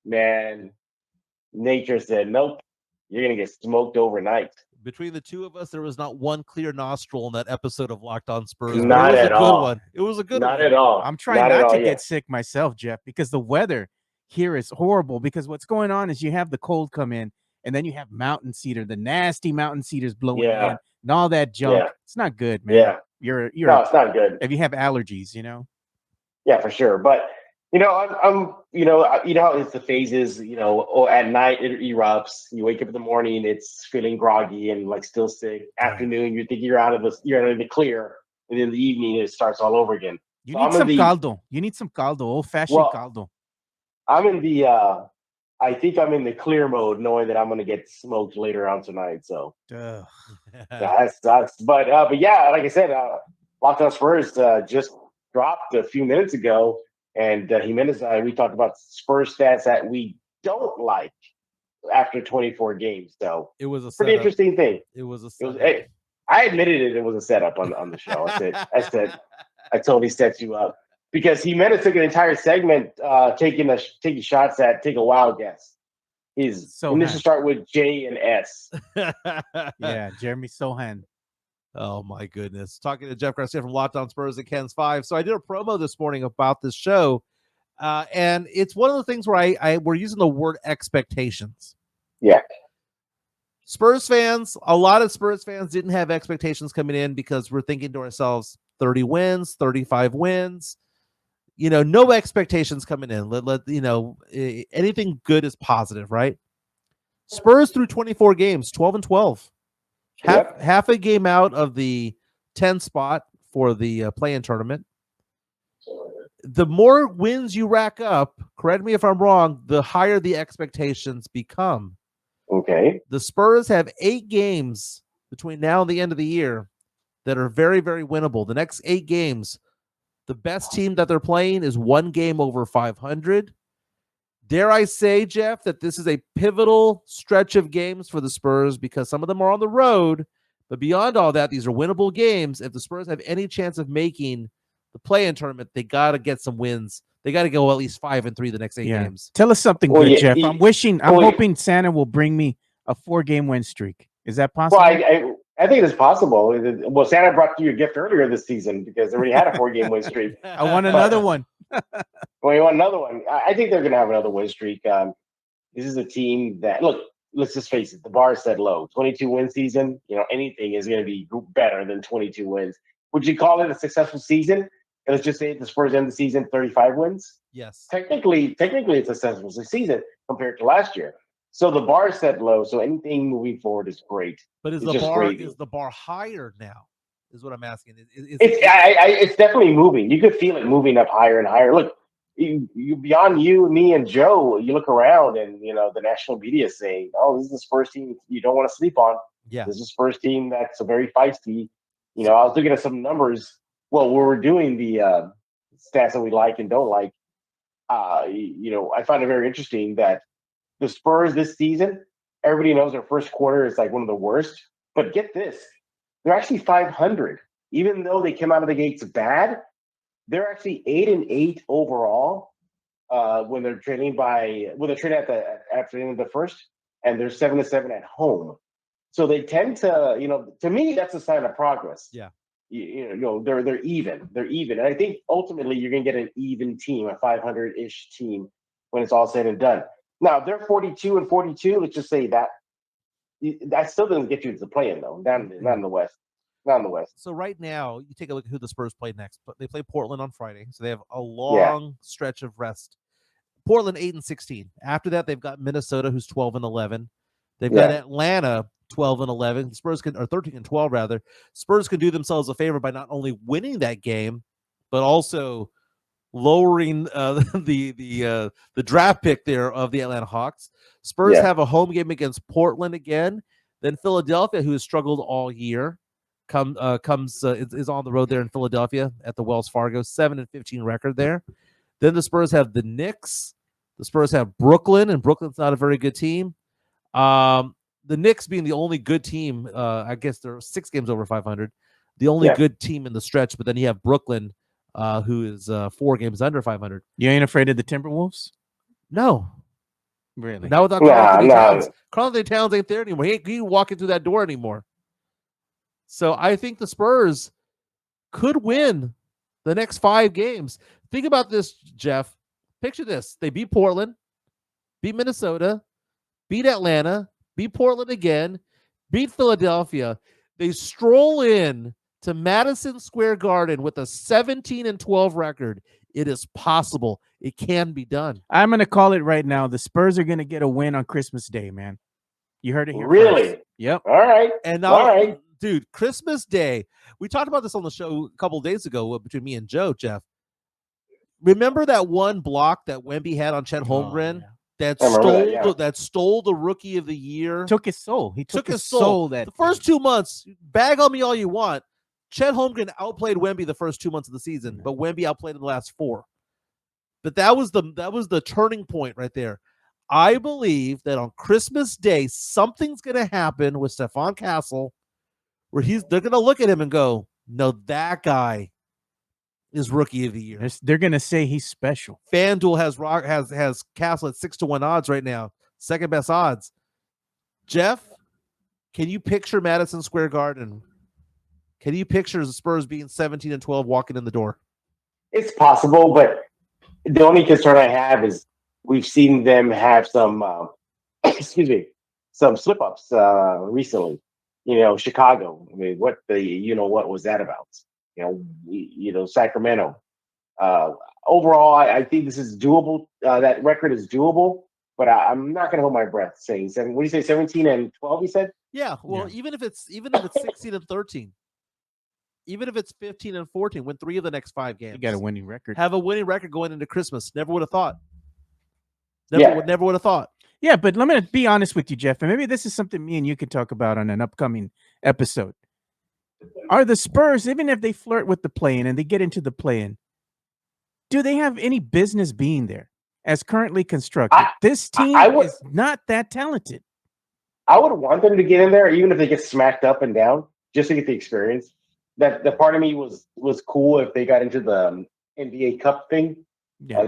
Man, nature said, nope, you're going to get smoked overnight. Between the two of us, there was not one clear nostril in that episode of Locked On Spurs. Not at all. It was a good one. Not at all. I'm trying not to get sick myself, Jeff, because the weather here is horrible. Because what's going on is you have the cold come in, and then you have mountain cedar, the nasty mountain cedars blowing in, and all that junk. Yeah. It's not good, man. Yeah. No, it's not good. If you have allergies, Yeah, for sure. But I'm how it's the phases. At night it erupts. You wake up in the morning, it's feeling groggy and like still sick. Afternoon, you think you're out of the clear, and in the evening it starts all over again. You need some caldo. You need some caldo, old-fashioned caldo. I'm in the. I think I'm in the clear mode, knowing that I'm going to get smoked later on tonight. So that sucks. But yeah, like I said, Locked On Spurs just dropped a few minutes ago, and Jimenez and I, we talked about Spurs stats that we don't like after 24 games. So it was a pretty interesting thing. It was a setup. Hey, I admitted it was a setup on the show. I said I totally set you up. Because Jimenez took an entire segment taking shots at take a wild guess. His initials start with J and S. Yeah, Jeremy Sohan. Oh my goodness. Talking to Jeff Garcia from Locked On Spurs at Ken's 5. So I did a promo this morning about this show. And it's one of the things where we're using the word expectations. Yeah. Spurs fans, a lot of Spurs fans didn't have expectations coming in because we're thinking to ourselves 30 wins, 35 wins. No expectations coming in. Anything good is positive, right? Spurs through 24 games, 12-12. Half a game out of the 10 spot for the play-in tournament. The more wins you rack up, correct me if I'm wrong, the higher the expectations become. Okay. The Spurs have 8 games between now and the end of the year that are very, very winnable. The next 8 games, the best team that they're playing is 1 game over 500. Dare I say, Jeff, that this is a pivotal stretch of games for the Spurs because some of them are on the road, but beyond all that, these are winnable games. If the Spurs have any chance of making the play-in tournament, they got to get some wins. They got to go at least 5-3 the next 8 games. Tell us something good, Jeff. I'm hoping Santa will bring me a 4-game win streak. Is that possible? Well, I think it's possible. Well, Santa brought you a gift earlier this season because they already had a 4-game win streak. I want another one. Well, you want another one? I think they're going to have another win streak. This is a team that, look, let's just face it, the bar is set low. 22-win season, anything is going to be better than 22 wins. Would you call it a successful season? And let's just say the Spurs end the season 35 wins? Yes. Technically, it's a successful season compared to last year. So the bar is set low, so anything moving forward is great. But is the bar higher now? Is what I'm asking. It's definitely moving. You could feel it moving up higher and higher. Look, you beyond you, me, and Joe, you look around and the national media is saying, "Oh, this is the Spurs team you don't want to sleep on. Yeah. This is the Spurs team that's a very feisty." I was looking at some numbers. Well, when we're doing the stats that we like and don't like, I find it very interesting that the Spurs this season, everybody knows their first quarter is like one of the worst. But get this, they're actually 500, even though they came out of the gates bad. They're actually 8-8 overall when they're trading at after the end of the first, and they're 7-7 at home. So they tend to, to me, that's a sign of progress. Yeah. They're even. They're even, and I think ultimately you're gonna get an even team, a 500-ish team when it's all said and done. Now if they're 42-42. Let's just say that still doesn't get you to the play-in though. Not in the West. Not in the West. So right now, you take a look at who the Spurs play next. But they play Portland on Friday, so they have a long stretch of rest. Portland 8-16. After that, they've got Minnesota, who's 12-11. They've got Atlanta 12-11. The Spurs or 13-12 rather. Spurs can do themselves a favor by not only winning that game, but also lowering the draft pick there of the Atlanta Hawks. Spurs have a home game against Portland again. Then Philadelphia, who has struggled all year, is on the road there in Philadelphia at the Wells Fargo, 7-15 record there. Then the Spurs have the Knicks. The Spurs have Brooklyn, and Brooklyn's not a very good team. The Knicks being the only good team, I guess they're 6 games over 500, the only good team in the stretch. But then you have Brooklyn, who is 4 games under 500. You ain't afraid of the Timberwolves? No. Really? Not without Karl-Anthony Towns. Karl-Anthony Towns ain't there anymore. He ain't walking through that door anymore. So I think the Spurs could win the next 5 games. Think about this, Jeff. Picture this. They beat Portland, beat Minnesota, beat Atlanta, beat Portland again, beat Philadelphia. They stroll in to Madison Square Garden with a 17-12 record. It is possible. It can be done. I'm going to call it right now. The Spurs are going to get a win on Christmas Day, man. You heard it here Really? first. Yep. All right. And now, dude, Christmas Day. We talked about this on the show a couple of days ago between me and Joe, Jeff. Remember that one block that Wemby had on Chet Holmgren that stole the Rookie of the Year? Took his soul. He took his soul. The first 2 months, bag on me all you want. Chet Holmgren outplayed Wemby the first 2 months of the season, but Wemby outplayed him the last 4. But that was the turning point right there. I believe that on Christmas Day, something's going to happen with Stephon Castle, where they're going to look at him and go, "No, that guy is Rookie of the Year." They're going to say he's special. FanDuel has Castle at 6-1 odds right now, second best odds. Jeff, can you picture Madison Square Garden? Can you picture the Spurs being 17-12 walking in the door? It's possible, but the only concern I have is we've seen them have some, some slip-ups recently. Chicago. I mean, what was that about? Sacramento. Overall, I think this is doable. That record is doable, but I'm not going to hold my breath saying 7. What do you say? 17-12. You said? Yeah. Well, even if it's 16-13. Even if it's 15-14, win 3 of the next 5 games. You got a winning record. Have a winning record going into Christmas. Never would have thought. Never would have thought. Yeah, but let me be honest with you, Jeff, and maybe this is something me and you can talk about on an upcoming episode. Are the Spurs, even if they flirt with the play-in and they get into the play-in, do they have any business being there as currently constructed? This team is not that talented. I would want them to get in there, even if they get smacked up and down, just to get the experience. That the part of me was cool if they got into the NBA Cup thing,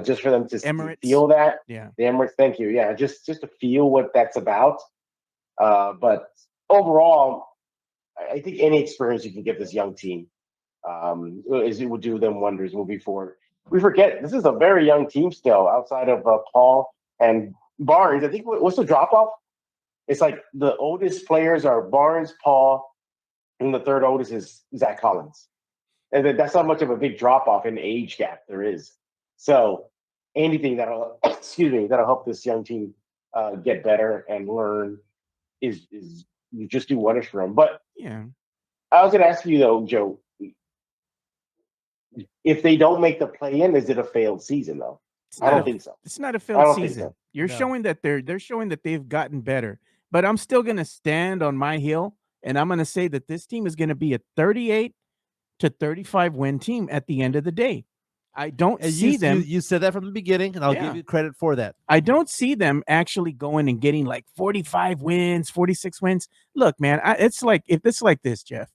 just for them to feel that. Yeah, the Emirates. Thank you. Yeah, just to feel what that's about. But overall, I think any experience you can give this young team, it would do them wonders moving forward. We forget this is a very young team still, outside of Paul and Barnes. I think what's the drop off? It's like the oldest players are Barnes, Paul, and the third oldest is Zach Collins. And that's not much of a big drop off in age gap there is. So anything that'll help this young team get better and learn is you just do wonders for them. But yeah, I was going to ask you though, Joe, if they don't make the play-in, is it a failed season though? I don't think so. It's not a I failed don't think season. so. You're No. showing that they're showing that they've gotten better. But I'm still going to stand on my hill, and I'm going to say that this team is going to be a 38 to 35 win team at the end of the day. I don't And see them. You said that from the beginning, and I'll Yeah. give you credit for that. I don't see them actually going and getting like 45 wins, 46 wins. Look, man, it's like if it's like this, Jeff.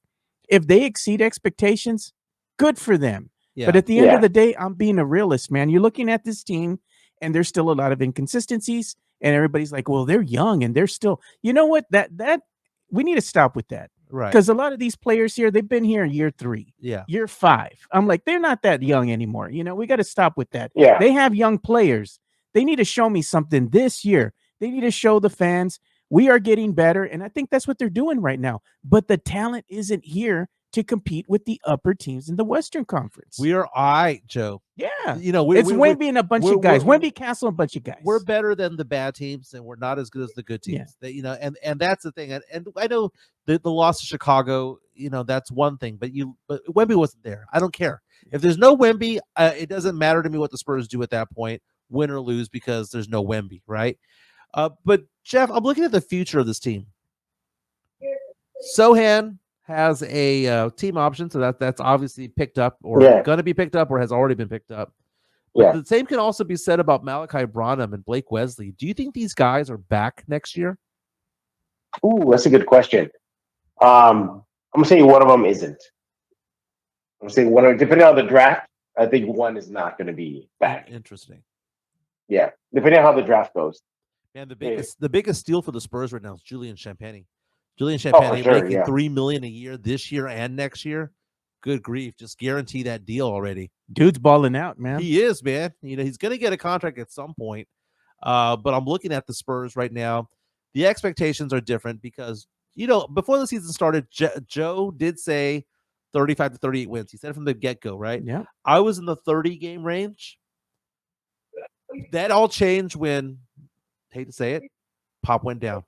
If they exceed expectations, good for them. Yeah. But at the end Yeah. of the day, I'm being a realist, man. You're looking at this team, and there's still a lot of inconsistencies, and everybody's like, "Well, they're young, and they're still." You know what? That we need to stop with that. Right. Because a lot of these players here, they've been here in year 3, Yeah. year 5. I'm like, they're not that young anymore. You know, we got to stop with that. Yeah. They have young players. They need to show me something this year. They need to show the fans we are getting better. And I think that's what they're doing right now. But the talent isn't here to compete with the upper teams in the Western Conference. We are all right, Joe. Yeah. You know, It's Wemby and a bunch of guys. Wemby, Castle, and a bunch of guys. We're better than the bad teams, and we're not as good as the good teams. Yeah. That, you know, and that's the thing. And I know the loss to Chicago, you know, that's one thing. But Wemby wasn't there. I don't care if there's no Wemby. It doesn't matter to me what the Spurs do at that point, win or lose, because there's no Wemby, right? But Jeff, I'm looking at the future of this team. Sohan has a team option, so that's obviously picked up or going to be picked up or has already been picked up. But the same can also be said about Malachi Branham and Blake Wesley. Do you think these guys are back next year? Ooh, that's a good question. I'm gonna say one of them isn't. I'm gonna say one of, depending on the draft, I think one is not going to be back. Interesting. Yeah, depending on how the draft goes. And the biggest steal for the Spurs right now is Julian Champagnie. Julian Champagnie making $3 million a year this year and next year. Good grief, just guarantee that deal already. Dude's balling out, man. He is, man. You know, he's going to get a contract at some point. But I'm looking at the Spurs right now. The expectations are different because, you know, before the season started, Joe did say 35 to 38 wins. He said it from the get-go, right? Yeah. I was in the 30-game range. That all changed when, hate to say it, Pop went down.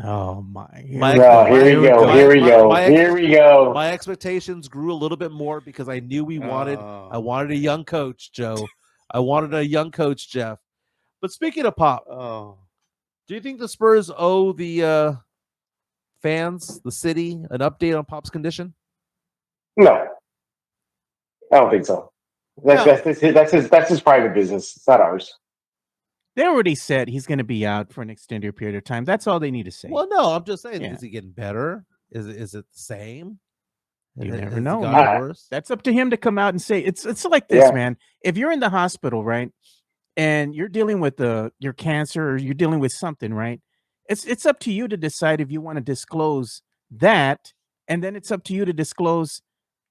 Oh my! Here we go. My expectations grew a little bit more because I knew I wanted a young coach, Joe. I wanted a young coach, Jeff. But speaking of Pop, do you think the Spurs owe the fans, the city, an update on Pop's condition? No, I don't think so. That's his private business. It's not ours. They already said he's going to be out for an extended period of time. That's all they need to say. Well, no, I'm just saying, is he getting better? Is it the same? You never know. That's up to him to come out and say. It's like this, man. If you're in the hospital, right, and you're dealing with your cancer or you're dealing with something, right, it's up to you to decide if you want to disclose that, and then it's up to you to disclose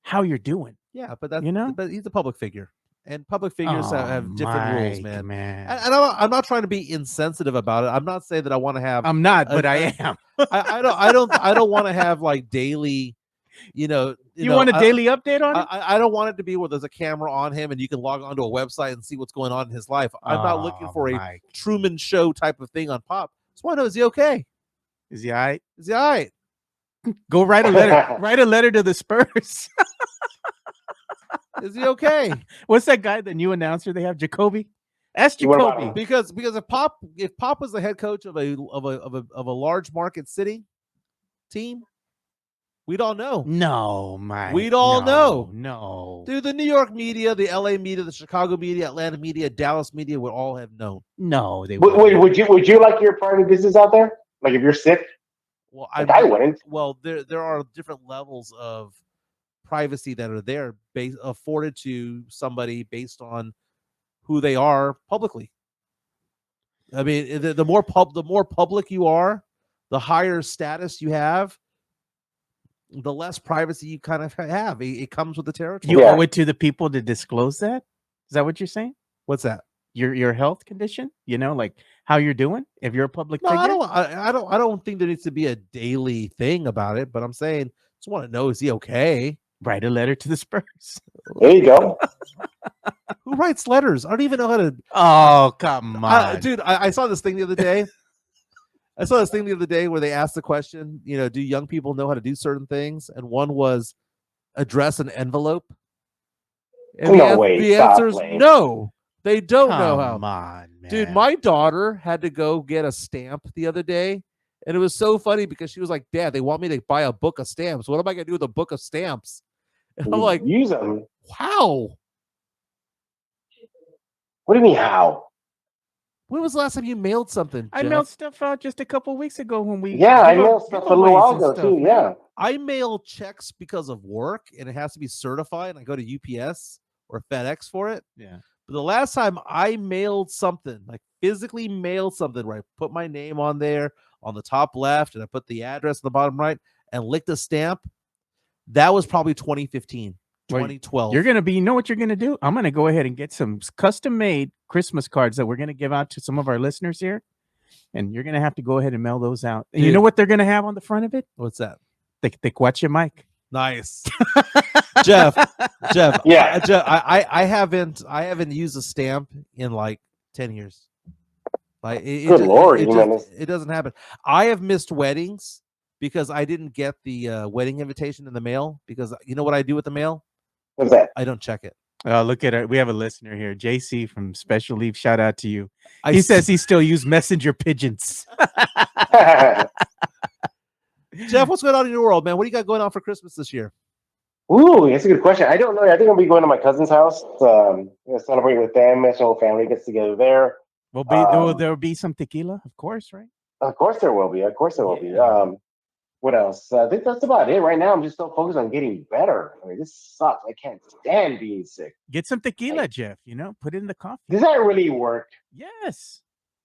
how you're doing. Yeah, but but he's a public figure. And public figures have different rules, man. And I'm not trying to be insensitive about it. I'm not saying that I want to have. I'm not, but I am. I don't want to have like daily. You want a daily update on it? I don't want it to be where there's a camera on him and you can log onto a website and see what's going on in his life. I'm not looking for a Truman Show type of thing on Pop. Just want to know, is he okay? Is he all right? Is he all right? Go write a letter. Write a letter to the Spurs. Is he okay? What's that guy, the new announcer they have, Jacoby? Ask Jacoby. Because if Pop was the head coach of a large market city team, we'd all know. No, Mike. We'd all know. No. Dude, the New York media, the LA media, the Chicago media, Atlanta media, Dallas media would all have known. No, they wouldn't. Would you like your private business out there? Like if you're sick? Well, I wouldn't. Well, there are different levels of privacy that are there afforded to somebody based on who they are publicly. I mean, the more public you are, the higher status you have, the less privacy you kind of have. It comes with the territory. You owe it to the people to disclose that? Is that what you're saying? What's that? Your health condition? You know, like how you're doing? If you're a public figure? I don't think there needs to be a daily thing about it, but I'm saying just want to know, is he okay? Write a letter to the Spurs. There you go. Who writes letters? I don't even know how to. Oh, come on. Dude, I saw this thing the other day. Where they asked the question, do young people know how to do certain things? And one was address an envelope. And the answer is no. They don't know how. Come on, man. Dude, my daughter had to go get a stamp the other day. And it was so funny because she was like, Dad, they want me to buy a book of stamps. What am I going to do with a book of stamps? And I'm like, use them. How? What do you mean, how? When was the last time you mailed something, I Jeff? mailed stuff out just a couple weeks ago when we. Yeah, I mailed stuff a little while ago too. Yeah. I mail checks because of work and it has to be certified. And I go to UPS or FedEx for it. Yeah. But the last time I mailed something, like physically mailed something where I put my name on there on the top left and I put the address on the bottom right and licked a stamp, that was probably 2015, 2012. You're going to be, you know what you're going to do? I'm going to go ahead and get some custom made Christmas cards that we're going to give out to some of our listeners here. And you're going to have to go ahead and mail those out. And you know what they're going to have on the front of it? What's that? They watch your mic. Nice. Jeff. Yeah. Jeff, I haven't used a stamp in like 10 years. Like Good Lord, it doesn't happen. I have missed weddings because I didn't get the wedding invitation in the mail because you know what I do with the mail? What's that? I don't check it. Look at it. We have a listener here, JC from Special Leave. Shout out to you. He says he still uses messenger pigeons. Jeff, what's going on in your world, man? What do you got going on for Christmas this year? Ooh, that's a good question. I don't know. I think I'll be going to my cousin's house. Celebrate with them. My whole family gets together there. There'll be some tequila, of course, right? Of course there will be. Be. What else? I think that's about it. Right now, I'm just so focused on getting better. I mean, this sucks. I can't stand being sick. Get some tequila, Jeff. Put it in the coffee. Does that really work? Yes.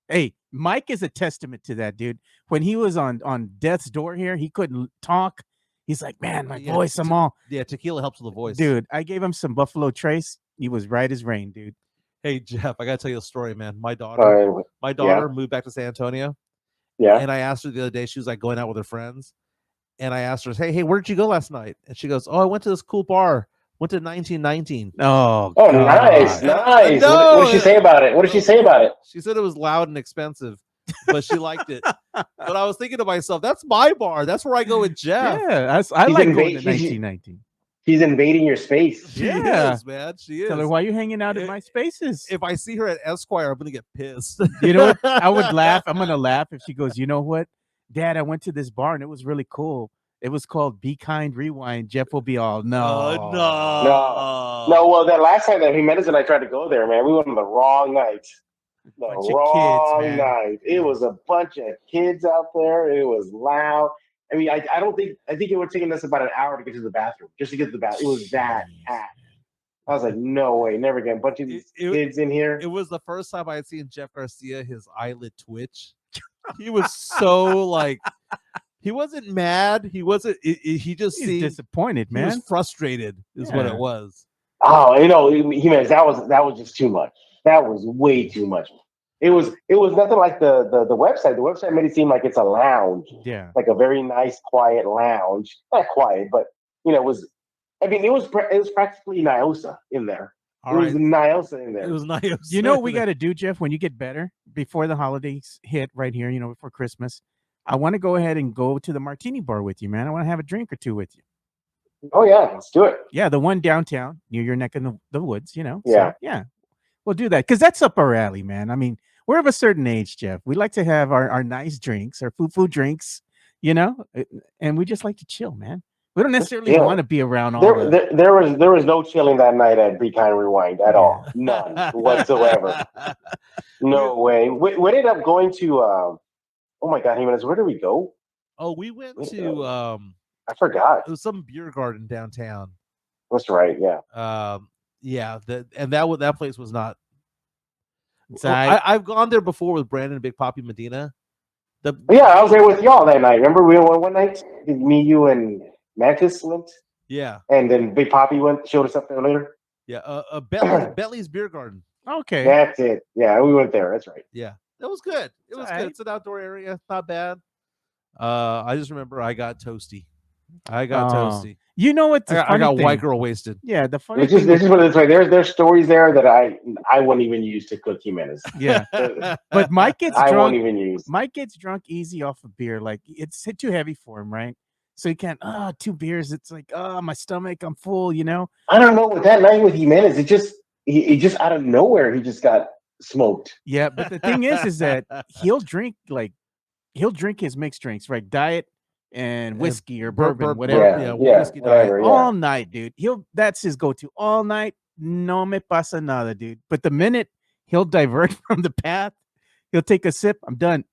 Hey, Mike is a testament to that, dude. When he was on death's door here, he couldn't talk. He's like, man, my voice, I'm all. Yeah, tequila helps with the voice. Dude, I gave him some Buffalo Trace. He was right as rain, dude. Hey, Jeff, I got to tell you a story, man. My daughter moved back to San Antonio. Yeah. And I asked her the other day, she was like going out with her friends. And I asked her, hey, where did you go last night? And she goes, I went to this cool bar. Went to 1919. Oh, nice. No, what did she say about it? She said it was loud and expensive, but she liked it. But I was thinking to myself, that's my bar. That's where I go with Jeff. Yeah, I like going to 1919. She's invading your space. She is, man. She is. Tell her, why are you hanging out in my spaces? If I see her at Esquire, I'm going to get pissed. You know what? I would laugh. I'm going to laugh if she goes, you know what? Dad, I went to this bar and it was really cool. It was called Be Kind Rewind. Jeff will be all, no. Well, that last time that Jimenez and I tried to go there, man, we went on the wrong night. It was a bunch of kids out there. It was loud. I mean, I think it would have taken us about an hour to get to the bathroom, just to get to the bathroom. It was that packed. I was like, no way, never again. A bunch of these kids in here. It was the first time I had seen Jeff Garcia, his eyelid twitch. He was so like, he wasn't mad. He wasn't, he just seemed disappointed, man. He was frustrated is what it was. Oh, Jimenez, that was just too much. That was way too much. It was nothing like the website. The website made it seem like it's a lounge. Yeah. Like a very nice, quiet lounge. Not quiet, but it was practically Nyosa in there. It was Nyosa in there. It was Nyosa. You know what we got to do, Jeff, when you get better, before the holidays hit right here, before Christmas, I want to go ahead and go to the martini bar with you, man. I want to have a drink or two with you. Oh, yeah. Let's do it. Yeah, the one downtown near your neck in the woods, Yeah. So, yeah. We'll do that because that's up our alley, man. I mean, we're of a certain age, Jeff. We like to have our nice drinks, our food drinks, and we just like to chill, man. We don't necessarily want to be around all there was no chilling that night at Be Kind Rewind at all. None whatsoever. No way. We ended up going to oh my God, Jimenez, where did we go? Oh, we went to I forgot. It was some beer garden downtown. That's right, yeah. That place was not. I've gone there before with Brandon and Big Poppy Medina. I was there with y'all that night. Remember we went one night? Me, you, and Mantis went. Yeah. And then Big Poppy showed us up there later. Yeah. Bentley's Beer Garden. Okay. That's it. Yeah, we went there. That's right. Yeah. It was good. It was good. It's an outdoor area. Not bad. I just remember I got toasty. Toasty. You know what? I got white girl wasted. Yeah, the funny thing. This is what it's like. There's stories there that I wouldn't even use to cook Jimenez. Yeah, but Mike gets drunk. I won't even use. Mike gets drunk easy off of beer. Like it's too heavy for him, right? So he can't. 2 beers. It's like, my stomach. I'm full. I don't know. With that night with Jimenez, it he just out of nowhere, he just got smoked. Yeah, but the thing is that he'll drink his mixed drinks, right? Diet and whiskey or bourbon, whatever. Whiskey diet. All night, dude. That's his go-to. All night, no me pasa nada, dude. But the minute he'll divert from the path, he'll take a sip. I'm done.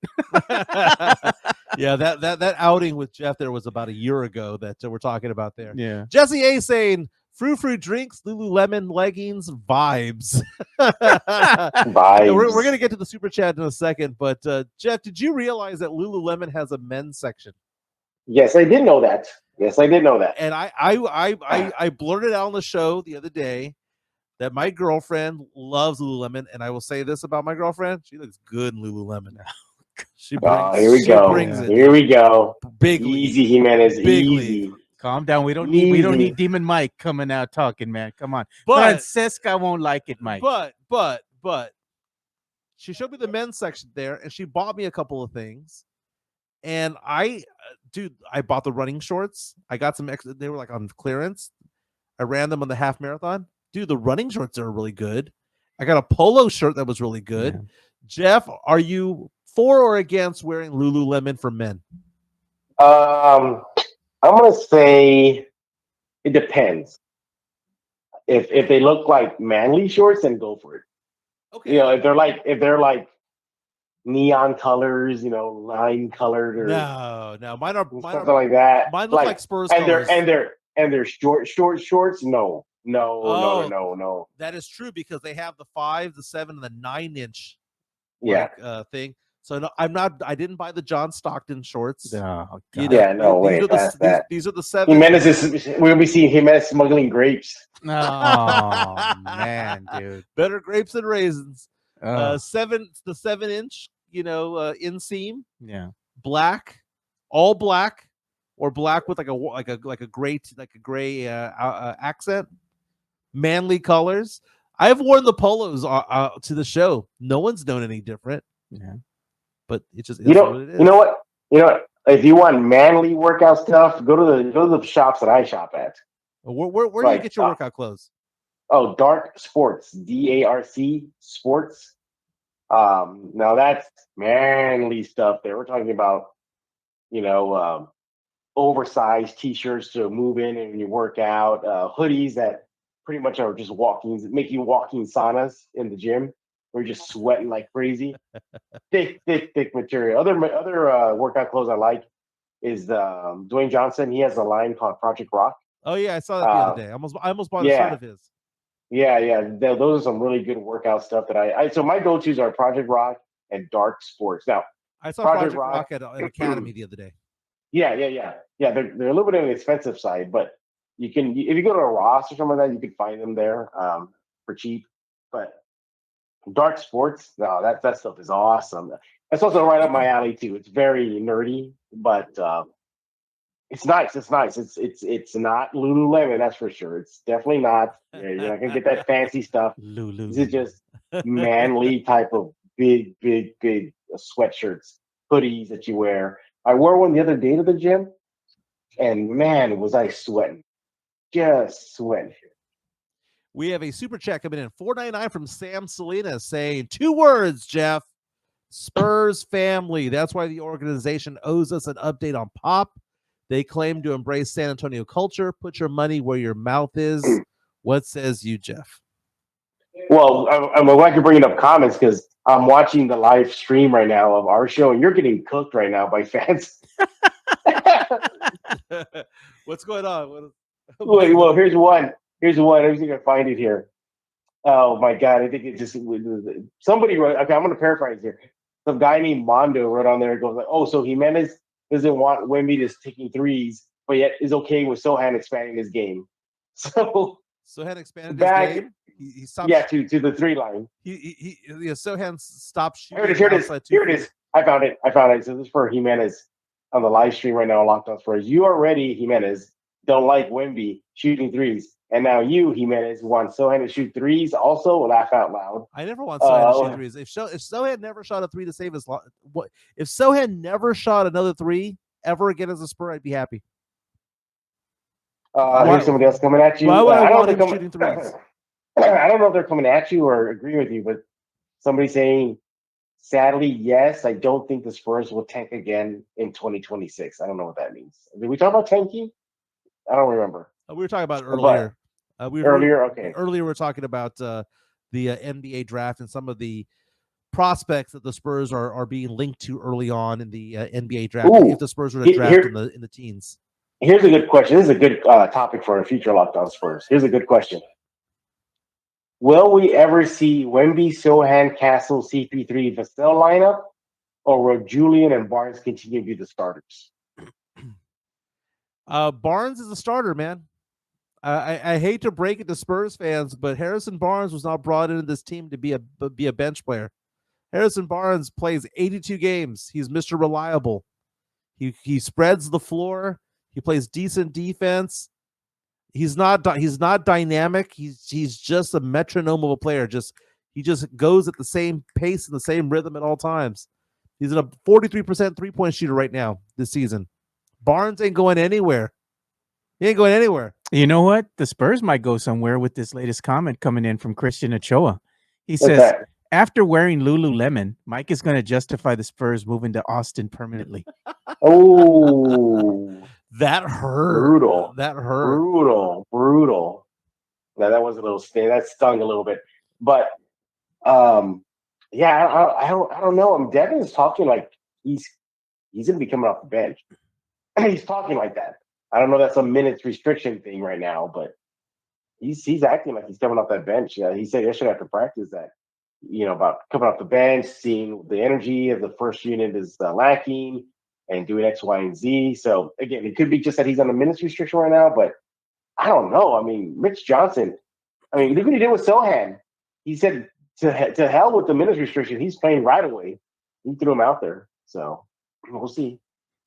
Yeah, that outing with Jeff there was about a year ago that we're talking about there. Yeah. Jesse A saying frou-frou drinks, Lululemon leggings, vibes. Vibes. We're gonna get to the super chat in a second, but Jeff, did you realize that Lululemon has a men's section? Yes, I did know that. And I blurted out on the show the other day that my girlfriend loves Lululemon, and I will say this about my girlfriend: she looks good in Lululemon. She brings, here we go. Here we go. Big easy, Jimenez. Big Easy. Calm down. We don't need Demon Mike coming out talking, man. Come on. But Francesca won't like it, Mike. But she showed me the men's section there, and she bought me a couple of things. And I bought the running shorts. I got some extra. They were like on clearance. I ran them on the half marathon. Dude, the running shorts are really good. I got a polo shirt that was really good. Yeah. Jeff, are you for or against wearing Lululemon for men? I'm gonna say it depends. If they look like manly shorts, then go for it. Okay. You know, if they're like neon colors, you know, lime colored or no, mine are something like that. Mine look like Spurs colors. And they're short shorts. No. That is true because they have the 5, the 7, and the 9-inch thing. So no, I didn't buy the John Stockton shorts. No, these are the 7. We'll be seeing Jimenez smuggling grapes. Oh man, dude. Better grapes than raisins. The 7-inch, inseam. Yeah. Black, all black, or black with like a gray accent. Manly colors. I've worn the polos to the show. No one's known any different. Yeah. But it just is what it is. You know what? If you want manly workout stuff, go to the shops that I shop at. Where do you get your workout clothes? Oh, Dark Sports, DARC Sports. Now that's manly stuff there. We're talking about, oversized T-shirts to move in and you work out, hoodies that pretty much are just make you walking saunas in the gym. We're just sweating like crazy. thick material. Other workout clothes I like is Dwayne Johnson. He has a line called Project Rock. Oh yeah, I saw that the other day. I almost bought a shirt of his. Yeah. Those are some really good workout stuff that so my go-tos are Project Rock and Dark Sports. Now I saw Project Rock at Academy the other day. Yeah. They're a little bit on the expensive side, but if you go to a Ross or something like that, you can find them there for cheap. But Dark Sports, no, that stuff is awesome. It's also right up my alley too. It's very nerdy, but it's nice. It's nice. It's not Lululemon, that's for sure. It's definitely not. You're not gonna get that fancy stuff. This is just manly type of big sweatshirts, hoodies that you wear. I wore one the other day to the gym, and man, was I sweating. Just sweating. We have a super chat coming in, $4.99 from Sam Salinas saying 2 words, Jeff. Spurs family. That's why the organization owes us an update on Pop. They claim to embrace San Antonio culture. Put your money where your mouth is. What says you, Jeff? Well, I'm glad you're bringing up comments because I'm watching the live stream right now of our show, and you're getting cooked right now by fans. What's going on? Well, here's one. I'm just gonna find it here. Oh my God! I think it just somebody wrote. Okay, I'm gonna paraphrase here. Some guy named Mondo wrote on there. It goes like, "Oh, so Jimenez doesn't want Wemby just taking threes, but yet is okay with Sohan expanding his game." So Sohan expanded his game. He stopped. Yeah, to the 3 line. Sohan stopped shooting. Here it is. I found it. So this is for Jimenez on the live stream right now on Locked On Spurs. You already, Jimenez, don't like Wemby shooting threes. And now you, Jimenez, want Sohan to shoot threes also? Laugh out loud. I never want Sohan to shoot threes. If Sohan never shot a 3 to save his life, if Sohan never shot another 3 ever again as a Spur, I'd be happy. Here's somebody else coming at you. Why would I want him shooting threes? I don't know if they're coming at you or agree with you, but somebody saying, sadly, yes, I don't think the Spurs will tank again in 2026. I don't know what that means. Did we talk about tanking? I don't remember. We were talking about it earlier. Okay. Earlier, we were talking about the NBA draft and some of the prospects that the Spurs are being linked to early on in the NBA draft. Ooh, if the Spurs were to draft in the teens. Here's a good question. This is a good topic for a future Lockdown Spurs. Here's a good question. Will we ever see Wemby, Sohan, Castle, CP3 Vassell lineup, or will Julian and Barnes continue to be the starters? Barnes is a starter, man. I hate to break it to Spurs fans, but Harrison Barnes was not brought into this team to be a bench player. Harrison Barnes plays 82 games. He's Mr. Reliable. He spreads the floor. He plays decent defense. He's not dynamic. He's just a metronome of a player. He just goes at the same pace and the same rhythm at all times. He's a 43% 3-point shooter right now this season. Barnes ain't going anywhere. He ain't going anywhere. You know what? The Spurs might go somewhere with this latest comment coming in from Christian Ochoa. He says, after wearing Lululemon, Mike is going to justify the Spurs moving to Austin permanently. Oh, that hurt. Brutal. That hurt. Brutal. Now that was a little sting. That stung a little bit. But yeah, I don't know. Devin's talking like he's gonna be coming off the bench. He's talking like that. I don't know. That's a minutes restriction thing right now, but he's acting like he's coming off that bench. Yeah, he said yesterday after practice that about coming off the bench, seeing the energy of the first unit is lacking, and doing X, Y, and Z. So again, it could be just that he's on a minutes restriction right now, but I don't know. I mean, Mitch Johnson. I mean, look what he did with Sohan. He said to hell with the minutes restriction. He's playing right away. He threw him out there. So we'll see.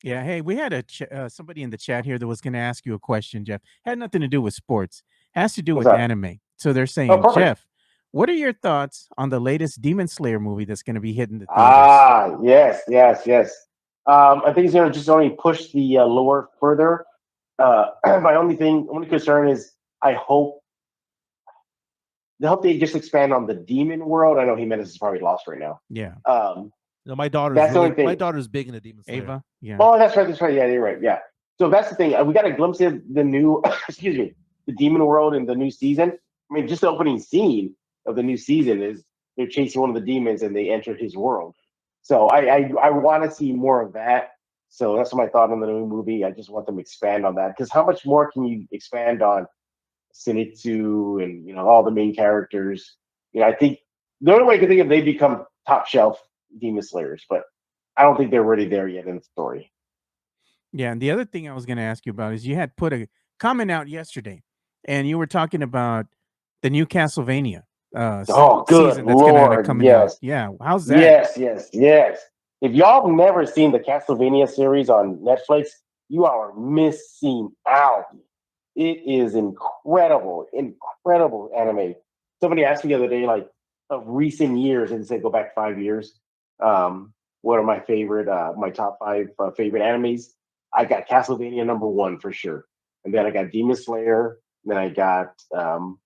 Yeah. Hey, we had somebody in the chat here that was going to ask you a question, Jeff. Had nothing to do with sports. Has to do with anime. So they're saying, Jeff, what are your thoughts on the latest Demon Slayer movie that's going to be hitting the theaters? Yes. I think he's going to just only push the lore further. My only concern is I hope they just expand on the demon world. I know Jimenez is probably lost right now. Yeah. No, my daughter's big into Demon Slayer. Ava. Yeah. Oh, that's right. Yeah, you're right. Yeah. So that's the thing. We got a glimpse of the new, the demon world in the new season. I mean, just the opening scene of the new season is they're chasing one of the demons and they enter his world. So I want to see more of that. So that's my thought on the new movie. I just want them to expand on that, because how much more can you expand on Zenitsu and all the main characters? I think the only way I can think of, they become top shelf Demon Slayers, but I don't think they're really there yet in the story. Yeah, and the other thing I was going to ask you about is you had put a comment out yesterday, and you were talking about the new Castlevania season that's going to come out. Yeah, how's that? Yes. If y'all have never seen the Castlevania series on Netflix, you are missing out. It is incredible anime. Somebody asked me the other day, like, of recent years, and said go back 5 years. What are my favorite, my top 5 favorite animes? I got Castlevania #1 for sure, and then I got Demon Slayer. Then I got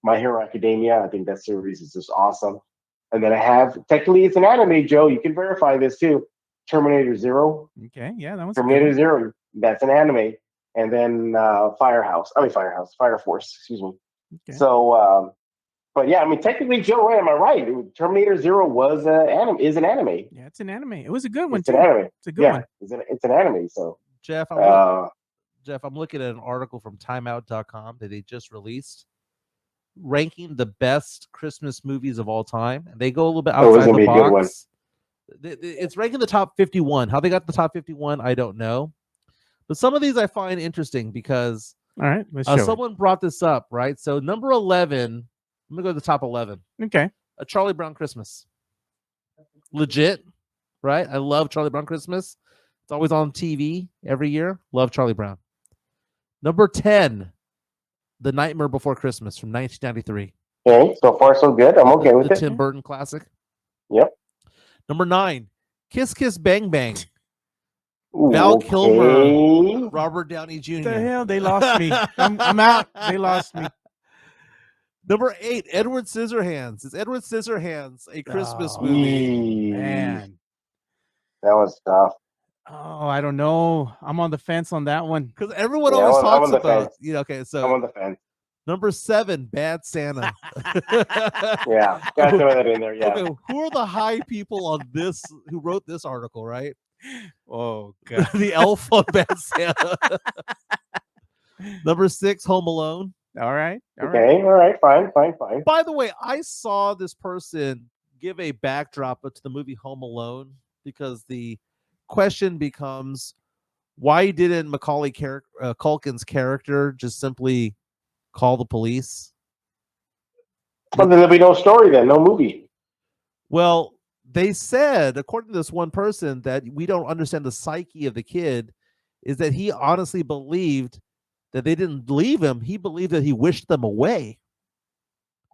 My Hero Academia. I think that series is just awesome. And then I have, technically it's an anime, Joe. You can verify this too. Terminator Zero. Okay, yeah, that was Terminator Zero. That's an anime. And then Fire Force. Excuse me. Okay. So, but yeah, I mean, technically, Joe, am I right? Terminator Zero is an anime. Yeah, it's an anime. It was a good one. It's an anime. It's a good one. It's an anime. So, Jeff, I'm looking at an article from timeout.com that they just released, ranking the best Christmas movies of all time. And they go a little bit outside the box. It's ranking the top 51. How they got the top 51, I don't know. But some of these I find interesting because all right, someone brought this up, right? So number 11, I'm going to go to the top 11. Okay. A Charlie Brown Christmas. Legit, right? I love Charlie Brown Christmas. It's always on TV every year. Love Charlie Brown. Number 10, The Nightmare Before Christmas from 1993. Okay, so far so good. I'm okay with it. The Tim Burton classic. Yep. Number 9, Kiss Kiss Bang Bang. Val Kilmer, Robert Downey Jr. What the hell? They lost me. I'm out. They lost me. Number 8, Edward Scissorhands. Is Edward Scissorhands a Christmas movie? Man. That was tough. Oh, I don't know. I'm on the fence on that one. Because everyone Yeah, always I'm talks on the about, fence. you know, okay, I'm so on the fence. number 7, Bad Santa. Yeah, gotta throw that in there. Yeah. Okay, who are the high people on this who wrote this article, right? Oh, God. The elf on Bad Santa. Number 6, Home Alone. All right. Okay. All right. Fine. By the way, I saw this person give a backdrop to the movie Home Alone because the question becomes, why didn't Macaulay Culkin's character just simply call the police? Well, then there'll be no story then, no movie. Well, they said, according to this one person, that we don't understand the psyche of the kid, is that he honestly believed that they didn't leave him. He believed that he wished them away.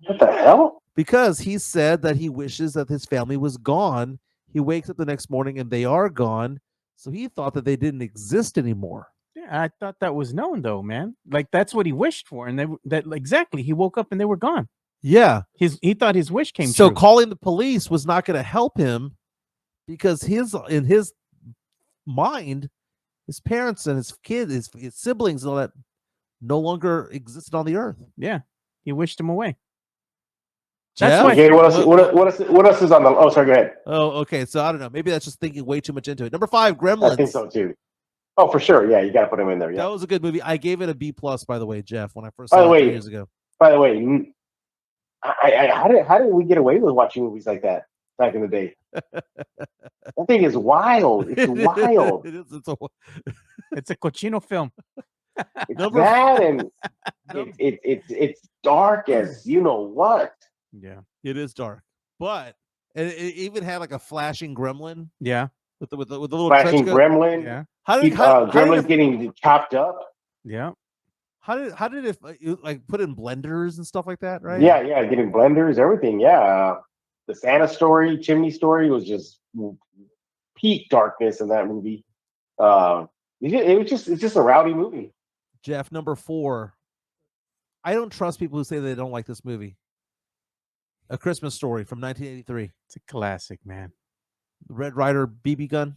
What the hell? Because he said that he wishes that his family was gone. He wakes up the next morning and they are gone. So he thought that they didn't exist anymore. Yeah, I thought that was known though, man. Like that's what he wished for, and exactly. He woke up and they were gone. Yeah, he thought his wish came so true. calling the police was not going to help him because in his mind, his parents and his kids, his siblings, and all that no longer existed on the earth. Yeah, he wished him away. Jeff? Okay, what else is on the? Oh, sorry. Go ahead. Oh, okay. So I don't know. Maybe that's just thinking way too much into it. Number 5, Gremlins. I think so too. Oh, for sure. Yeah, you got to put him in there. Yeah. That was a good movie. I gave it a B+, by the way, Jeff, when I first saw it 3 years ago. By the way, how did we get away with watching movies like that back in the day? That thing is wild. It's wild. It's a cochino film. It's dark as you know what. Yeah, it is dark, but it even had like a flashing gremlin. Yeah, with the little flashing gremlin. Yeah, gremlin's getting chopped up. Yeah. How did it like put in blenders and stuff like that? Right? Yeah, getting blenders, everything. Yeah, the Santa story, chimney story was just peak darkness in that movie. It's just a rowdy movie. Jeff, number 4. I don't trust people who say they don't like this movie. A Christmas Story from 1983. It's a classic, man. The Red Ryder BB gun,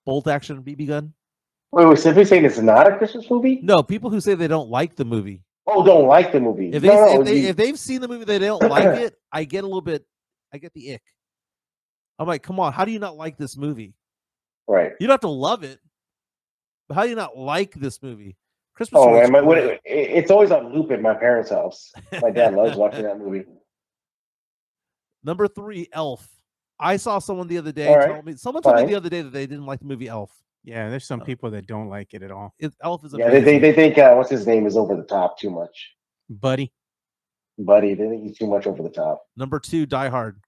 bolt action BB gun. Wait, simply saying it's not a Christmas movie? No, people who say they don't like the movie. Oh, don't like the movie. If they've seen the movie, they don't like it. I get the ick. I'm like, come on, how do you not like this movie? Right. You don't have to love it, but how do you not like this movie? Christmas. Oh man, it's always on loop at my parents' house. My dad loves watching that movie. Number 3, Elf. I saw someone the other day told me that they didn't like the movie Elf. Yeah, there's some people that don't like it at all. Elf is amazing. They think what's his name is over the top too much. Buddy, they think he's too much over the top. Number 2, Die Hard.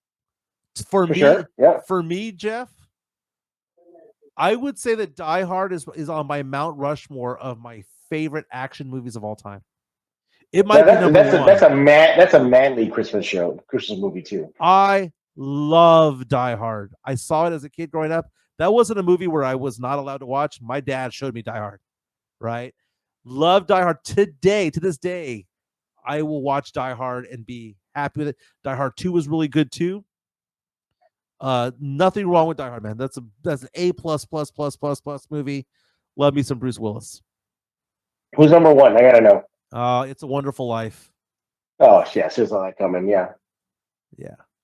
For me, Jeff, I would say that Die Hard is on my Mount Rushmore of my favorite action movies of all time. It might be number 1. That's a manly Christmas movie too. I love Die Hard. I saw it as a kid growing up. That wasn't a movie where I was not allowed to watch. My dad showed me Die Hard, right? Love Die Hard to this day. I will watch Die Hard and be happy with it. Die Hard 2 was really good too. Nothing wrong with Die Hard, man. That's an A+++ movie. Love me some Bruce Willis. Who's number 1? I gotta know. It's a Wonderful Life. Oh yes, there's all that coming. Yeah.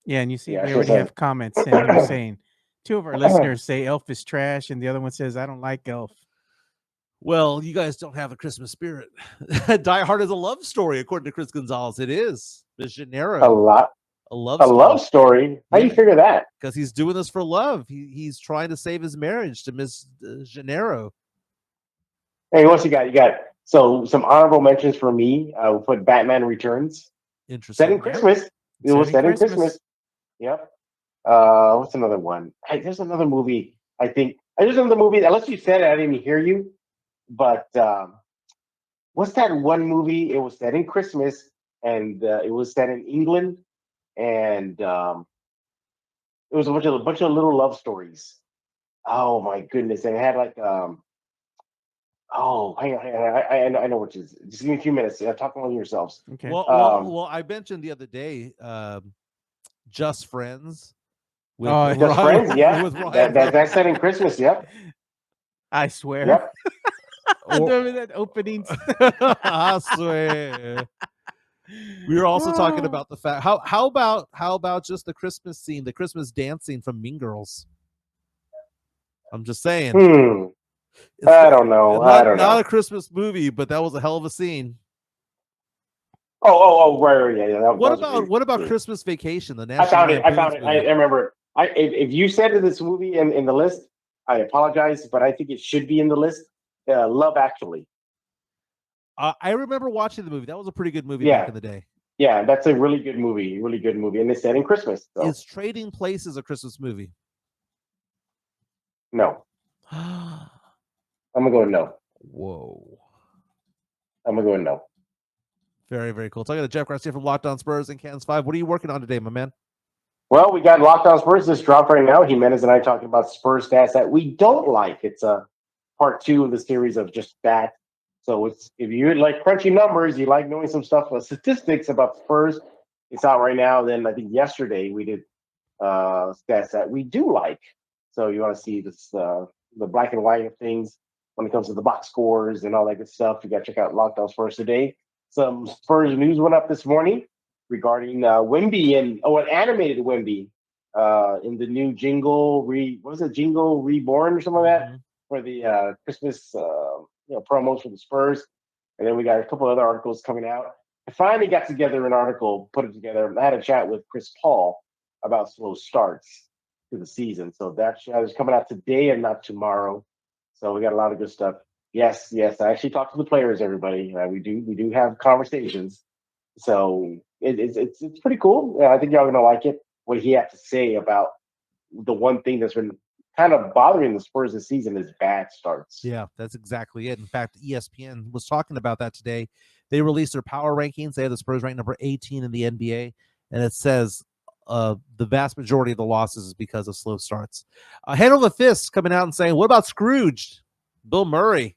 And you see, we already have comments in here saying 2 of our listeners say Elf is trash, and the other one says I don't like Elf. Well, you guys don't have a Christmas spirit. Die Hard is a love story, according to Chris Gonzalez. It is. Miss Gennaro. A love story. How do you figure that? Because he's doing this for love. He's trying to save his marriage to Miss Gennaro. Hey, what's you got? You got some honorable mentions for me. We'll put Batman Returns. Interesting. Set in Christmas. It was set in Christmas. Yep. What's another one? There's another movie. I think there's another movie. Unless you said it, I didn't even hear you. But what's that one movie? It was set in Christmas, and it was set in England, and it was a bunch of little love stories. Oh my goodness! And it had like Oh, hang on. I know what it is. Just give me a few minutes. Talk among yourselves. Okay. Well, I mentioned the other day, Just Friends. With Oh, Just Ryan- Friends, yeah. with Ryan That's set in Christmas, yep. I swear. Yep. Remember that opening? I swear. We were also talking about the fact how about just the Christmas scene, the Christmas dance scene from Mean Girls? I'm just saying. I don't know. Not a Christmas movie, but that was a hell of a scene. Right, yeah. What about Christmas Vacation? The I found it. Lampoon's I movie? remember. If you said this movie in the list, I apologize, but I think it should be in the list. Love Actually. I remember watching the movie. That was a pretty good movie Yeah. back in the day. Yeah, that's a really good movie, and it's set in Christmas. So. Is Trading Places a Christmas movie? No, I'm gonna go no. Whoa. I'm gonna go no. Very, very cool. Talking to Jeff Garcia from Locked On Spurs and Cans 5. What are you working on today, my man? Well, we got Locked On Spurs just dropped right now. Jimenez and I talking about Spurs stats that we don't like. It's a part 2 of the series of just that. So it's if you like crunchy numbers, you like knowing some stuff, statistics about Spurs. It's out right now. Then I think yesterday we did stats that we do like. So you want to see this the black and white of things when it comes to the box scores and all that good stuff. You got to check out Locked On Spurs today. Some Spurs news went up this morning regarding Wemby and an animated Wemby in the new Jingle Jingle Reborn or something like that for the Christmas promos for the Spurs. And then we got a couple other articles coming out. I finally got together an article, put it together. I had a chat with Chris Paul about slow starts to the season. So that is coming out today and not tomorrow. So we got a lot of good stuff. Yes. I actually talked to the players, everybody. We do have conversations. So it's pretty cool. I think y'all are gonna like it. What he had to say about the one thing that's been kind of bothering the Spurs this season is bad starts. Yeah, that's exactly it. In fact, ESPN was talking about that today. They released their power rankings. They have the Spurs ranked number 18 in the NBA, and it says the vast majority of the losses is because of slow starts. Handle the Fist coming out and saying, "What about Scrooged?" Bill Murray.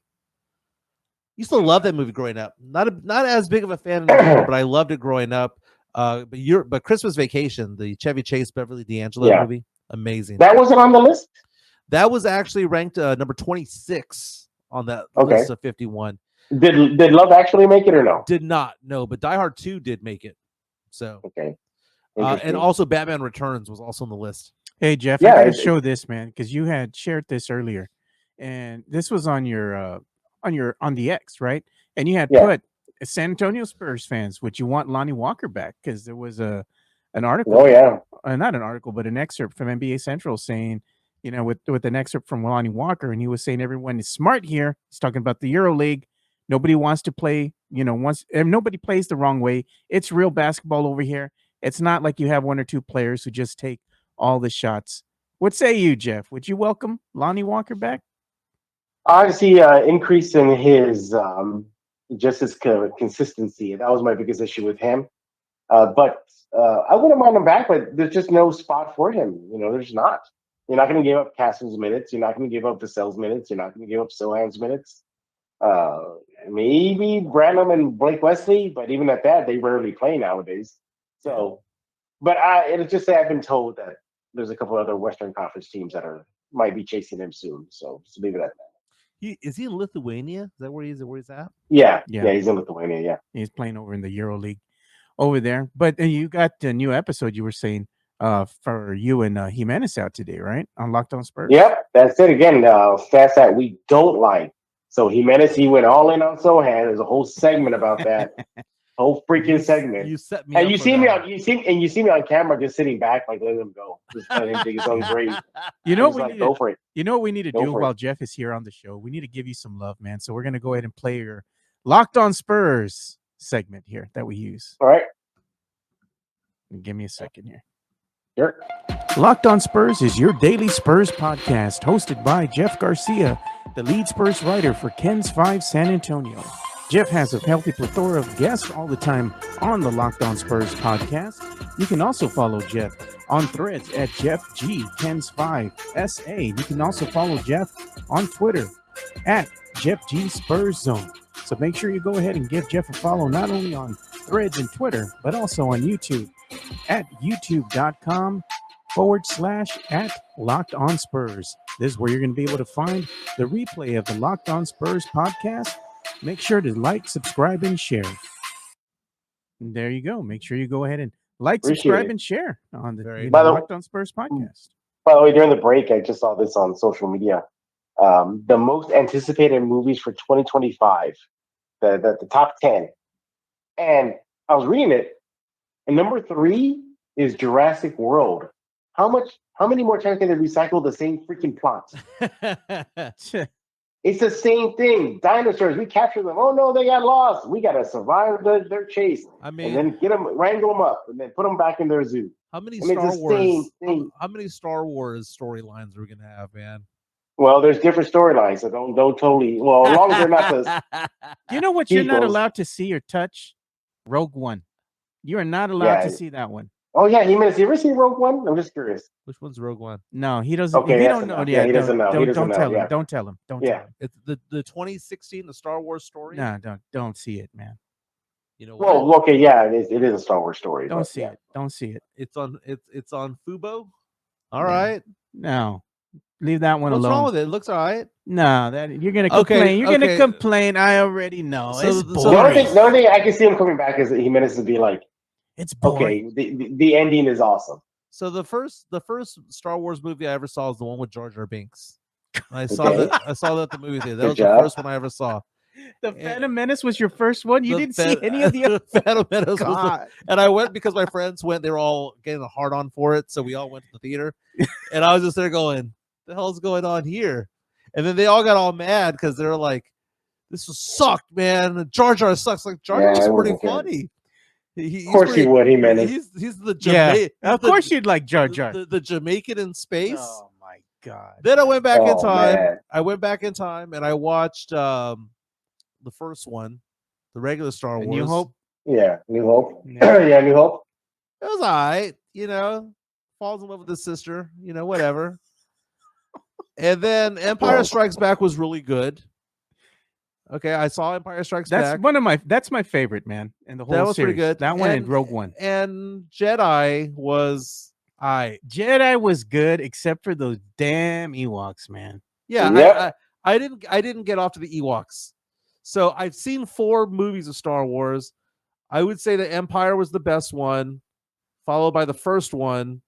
Used to love that movie growing up. Not as big of a fan anymore, but I loved it growing up. But Christmas Vacation, the Chevy Chase, Beverly D'Angelo movie, amazing. That wasn't on the list? That was actually ranked number 26 on that list of 51. Did Love Actually make it or no? Did not, no. But Die Hard 2 did make it. So okay. And also Batman Returns was also on the list. Hey Jeff, I gotta show this, man, because you had shared this earlier, and this was on your on the X, right? And you had put San Antonio Spurs fans, would you want Lonnie Walker back? Because there was an article. Oh yeah, not an article, but an excerpt from NBA Central saying, with an excerpt from Lonnie Walker, and he was saying everyone is smart here. He's talking about the EuroLeague. Nobody wants to play, nobody plays the wrong way. It's real basketball over here. It's not like you have one or two players who just take all the shots. What say you, Jeff? Would you welcome Lonnie Walker back? I see increase in his just his consistency. That was my biggest issue with him. But I wouldn't mind him back, but there's just no spot for him. There's not. You're not going to give up Castle's minutes. You're not going to give up Vassell's minutes. You're not going to give up Sohan's minutes. Maybe Branham and Blake Wesley, but even at that, they rarely play nowadays. So, but it's just that I've been told that there's a couple other Western Conference teams that might be chasing him soon. So leave it at that. Is he in Lithuania? Is that where he's at? Yeah, he's in Lithuania. Yeah, he's playing over in the EuroLeague over there. But you got a new episode. You were saying for you and Jimenez out today, right? On Locked On Spurs. Yep, that's it again. Stats that we don't like. So Jimenez, he went all in on Sohan. There's a whole segment about that. Whole freaking segment. You set me and up you for see that. me on you see me on camera just sitting back, like letting him go, just letting him dig his own grave. Go for it. You know what we need to do while Jeff is here on the show? We need to give you some love, man. So we're gonna go ahead and play your Locked On Spurs segment here that we use. All right. Give me a second here. Sure. Locked On Spurs is your daily Spurs podcast, hosted by Jeff Garcia, the lead Spurs writer for Ken's 5 San Antonio. Jeff has a healthy plethora of guests all the time on the Locked On Spurs podcast. You can also follow Jeff on Threads at JeffG Ken's 5 SA. You can also follow Jeff on Twitter at Jeff G Spurs Zone. So make sure you go ahead and give Jeff a follow, not only on Threads and Twitter, but also on YouTube at youtube.com/@LockedOnSpurs. This is where you're going to be able to find the replay of the Locked On Spurs podcast. Make sure to like, subscribe, and share. And there you go. Make sure you go ahead and like, subscribe, and share on the Locked On Spurs podcast. By the way, during the break, I just saw this on social media. The most anticipated movies for 2025, the top 10. And I was reading it, and number 3 is Jurassic World. How many more times can they recycle the same freaking plot? It's the same thing. Dinosaurs, we capture them. Oh no, they got lost. We gotta survive their chase. I mean, and then get them, wrangle them up, and then put them back in their zoo. How many Star Wars? How many Star Wars storylines are we gonna have, man? Well, there's different storylines, so don't totally. Well, as long as they're not the. You know what? You're not allowed to see or touch Rogue One. You are not allowed to see that one. Oh yeah, Jimenez, you ever seen Rogue One? I'm just curious. Which one's Rogue One? No, he doesn't. Okay, he don't know. Yeah, he doesn't know. Don't tell him. Don't tell him. Don't tell him. It's the 2016 the Star Wars story. No, don't see it, man. You know what? Well, okay, yeah, it is a Star Wars story. Don't see it. Don't see it. It's on Fubo. All right. No, leave that one alone. What's wrong with it? It looks all right. No, that you're gonna complain. Okay, you're gonna complain. I already know. It's boring. The only thing I can see him coming back is that Jimenez to be like, it's boring. Okay, the ending is awesome. So the first Star Wars movie I ever saw was the one with Jar Jar Binks. I saw that at the movie theater. That was the first one I ever saw. The Phantom Menace was your first one? You didn't see any of the other Phantom Menace and I went because my friends went. They were all getting a hard on for it, so we all went to the theater. And I was just there going, "The hell's going on here?" And then they all got all mad because they're like, "This sucked, man. Jar Jar sucks." Like Jar Jar's pretty funny. Of course he would. He's the Jamaican. Of course you'd like Jar Jar. The Jamaican in space. Oh my god. Then I went back in time. Man. I went back in time and I watched the first one, the regular Star Wars. New Hope. Yeah, New Hope. Yeah, New Hope. It was all right, falls in love with his sister, whatever. And then Empire Strikes Back was really good. Okay, I saw Empire Strikes Back. That's my favorite, man. And the whole that was series. Pretty good. That one and Rogue One. And Jedi was Jedi was good, except for those damn Ewoks, man. Yeah, yep. I didn't get off to the Ewoks. So I've seen 4 movies of Star Wars. I would say that Empire was the best one, followed by the first one.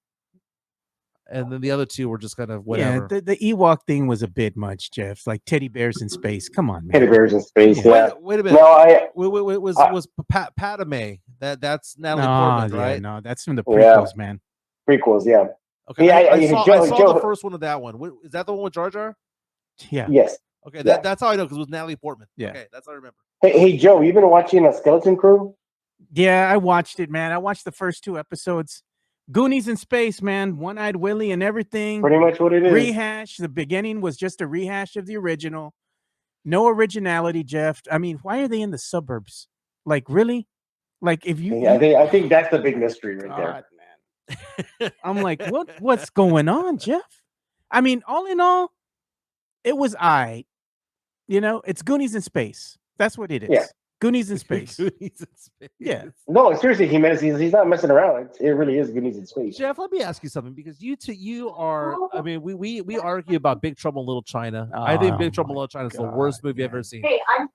And then the other 2 were just kind of whatever. Yeah, the Ewok thing was a bit much, Jeff. Like teddy bears in space. Come on, man. Teddy bears in space. Yeah. Wait a minute. No, was Padme. That's Natalie Portman, right? No, that's from the prequels, man. Prequels, yeah. Okay, I saw the first one of that one. Is that the one with Jar Jar? Yeah. Yes. Okay, that's how I know because it was Natalie Portman. Yeah. Okay, that's how I remember. Hey, Joe, you been watching a Skeleton Crew? Yeah, I watched it, man. I watched the first 2 episodes. Goonies in space, man. One-Eyed Willie and everything. Pretty much what it is. Rehash. The beginning was just a rehash of the original. No originality, Jeff. I mean, why are they in the suburbs? Like, really? Like, if you... I think that's the big mystery right there. Man. I'm like, what's going on, Jeff? I mean, all in all, it was it's Goonies in space. That's what it is. Yeah. Goonies in space. Goonies in space. Yeah. No, seriously, he's not messing around. It really is Goonies in space. Jeff, let me ask you something because you are. I mean, we argue about Big Trouble in Little China. I think Big Trouble in Little China is the worst movie I've ever seen. Hey, I'm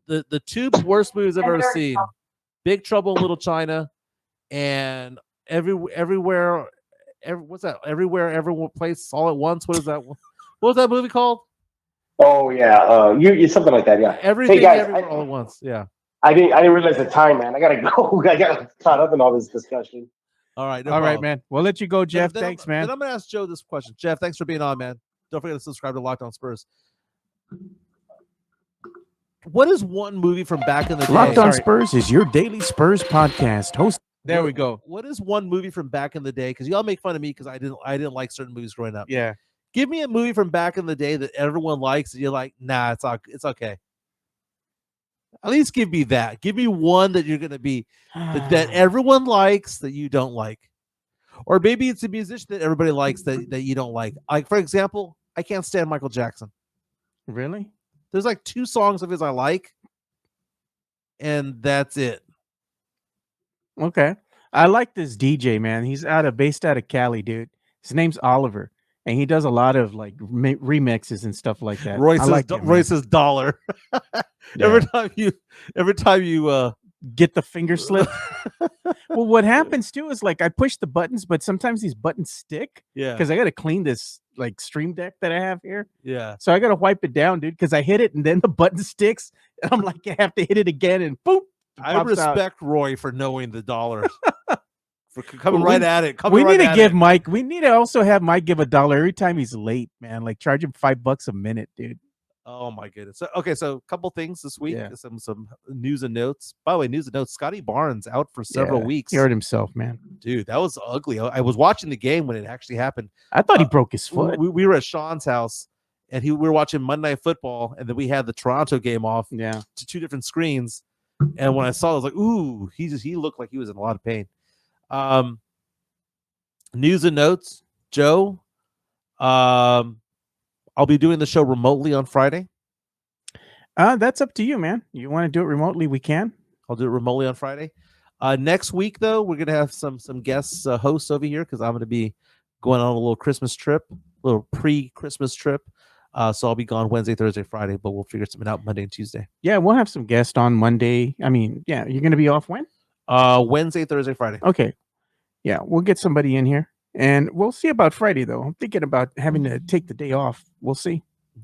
the 2 worst movies I've ever seen: Big Trouble in Little China and Everywhere. What's that? Everywhere, Every Place, All at Once. What is that? What was that movie called? Oh yeah, you something like that. Yeah. Everything, guys, Everywhere, All at Once. Yeah. I didn't realize the time, man. I gotta go. I got caught up in all this discussion. All right, all right, man. We'll let you go, Jeff. Thanks, man. Then I'm gonna ask Joe this question. Jeff, thanks for being on, man. Don't forget to subscribe to Locked On Spurs. What is one movie from back in the day? Locked On Spurs is your daily Spurs podcast. There we go. What is one movie from back in the day? Because y'all make fun of me because I didn't like certain movies growing up. Yeah. Give me a movie from back in the day that everyone likes and you're like, nah, it's okay. At least give me that. Give me one that you're gonna be that everyone likes that you don't like. Or maybe it's a musician that everybody likes that you don't like. Like, for example, I can't stand Michael Jackson. Really? There's like 2 songs of his I like, and that's it. Okay. I like this DJ, man. He's based out of Cali, dude. His name's Oliver, and he does a lot of like remixes and stuff like that. Roy I says, like him, Roy man. says dollar. Yeah. Every time you Get the finger slip. Well, what happens too is like I push the buttons, but sometimes these buttons stick. Yeah. Because I got to clean this like Stream Deck that I have here. Yeah. So I got to wipe it down, dude, because I hit it and then the button sticks. And I'm like, I have to hit it again and boop. I respect Roy for knowing the dollar. For coming Well, right at it. We need to give Mike. We need to also have Mike give $1 every time he's late, man. Like charge him $5 a minute, dude. Oh my goodness. So, okay, so a couple things this week. Yeah. Some news and notes. By the way, news and notes. Scotty Barnes out for several weeks. He hurt himself, man. Dude, that was ugly. I was watching the game when it actually happened. I thought he broke his foot. We were at Sean's house, and we were watching Monday Night Football, and then we had the Toronto game off to 2 different screens. And when I saw it, I was like, ooh, he looked like he was in a lot of pain. News and notes, Joe. I'll be doing the show remotely on Friday. That's up to you, man. You want to do it remotely? We can. I'll do it remotely on Friday. Next week, though, we're gonna have some guests, hosts over here because I'm gonna be going on a little Christmas trip, a little pre-Christmas trip. So I'll be gone Wednesday, Thursday, Friday, but we'll figure something out Monday and Tuesday. Yeah, we'll have some guests on Monday. I mean, yeah, you're gonna be off when? Wednesday, Thursday, Friday. Okay. Yeah, we'll get somebody in here. And we'll see about Friday, though. I'm thinking about having to take the day off. We'll see.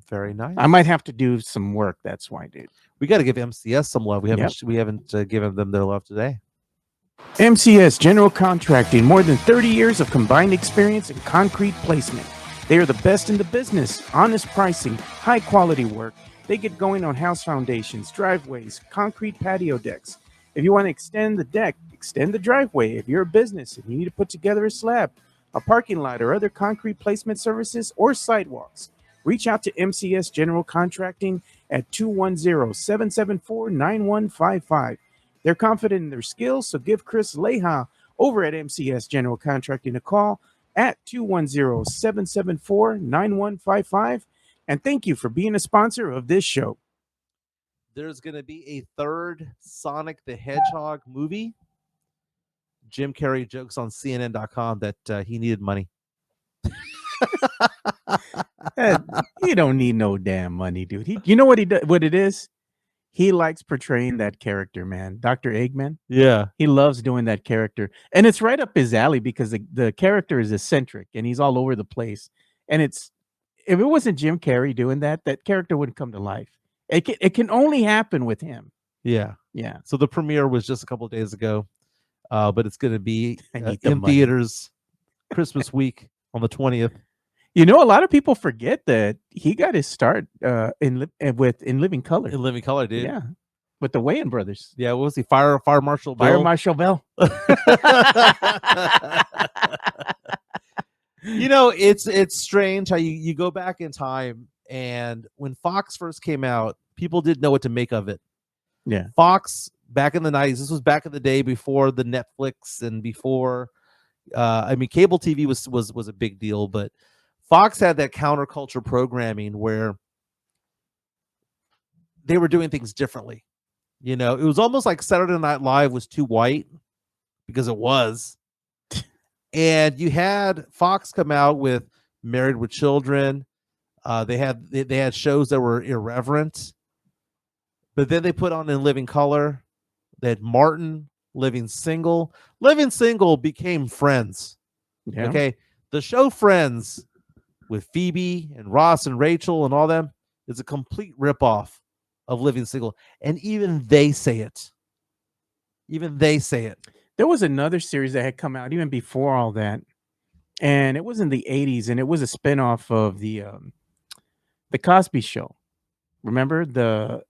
Very nice. I might have to do some work. That's why, dude. We got to give MCS some love. We haven't given them their love today. MCS General Contracting, more than 30 years of combined experience in concrete placement. They are the best in the business. Honest pricing, high quality work. They get going on house foundations, driveways, concrete patio decks. If you want to extend the deck, extend the driveway. If you're a business and you need to put together a slab, a parking lot, or other concrete placement services or sidewalks, reach out to MCS General Contracting at 210-774-9155. They're confident in their skills, so give Chris Leha over at MCS General Contracting a call at 210-774-9155. And thank you for being a sponsor of this show. There's going to be a third Sonic the Hedgehog movie. Jim Carrey jokes on CNN.com that he needed money. You don't need no damn money, dude. You know what what it is? He likes portraying that character, man. Dr. Eggman. Yeah. He loves doing that character. And it's right up his alley because the character is eccentric and he's all over the place. And if it wasn't Jim Carrey doing that character wouldn't come to life. It can only happen with him. Yeah. Yeah. So the premiere was just a couple of days ago. But it's going to be in money. theaters Christmas week on the 20th. You know, a lot of people forget that he got his start in Living Color. In Living Color, dude. Yeah, with the Wayans brothers. Yeah, what was he? Fire Marshal Bill. Fire Marshal Bell. You know, it's strange how you go back in time, and when Fox first came out, people didn't know what to make of it. Yeah, Fox back in the 90s. This was back in the day before the Netflix and before. I mean, cable TV was a big deal, but Fox had that counterculture programming where they were doing things differently. You know, it was almost like Saturday Night Live was too white because it was. And you had Fox come out with Married with Children. They had shows that were irreverent. But then they put on In Living Color. They had Martin, Living Single. Living Single became Friends. yeah. Okay. The show Friends with Phoebe and Ross and Rachel and all them is a complete ripoff of Living Single. And even they say it. There was another series that had come out even before all that. And it was in the 80s, and it was a spinoff of the Cosby Show. Remember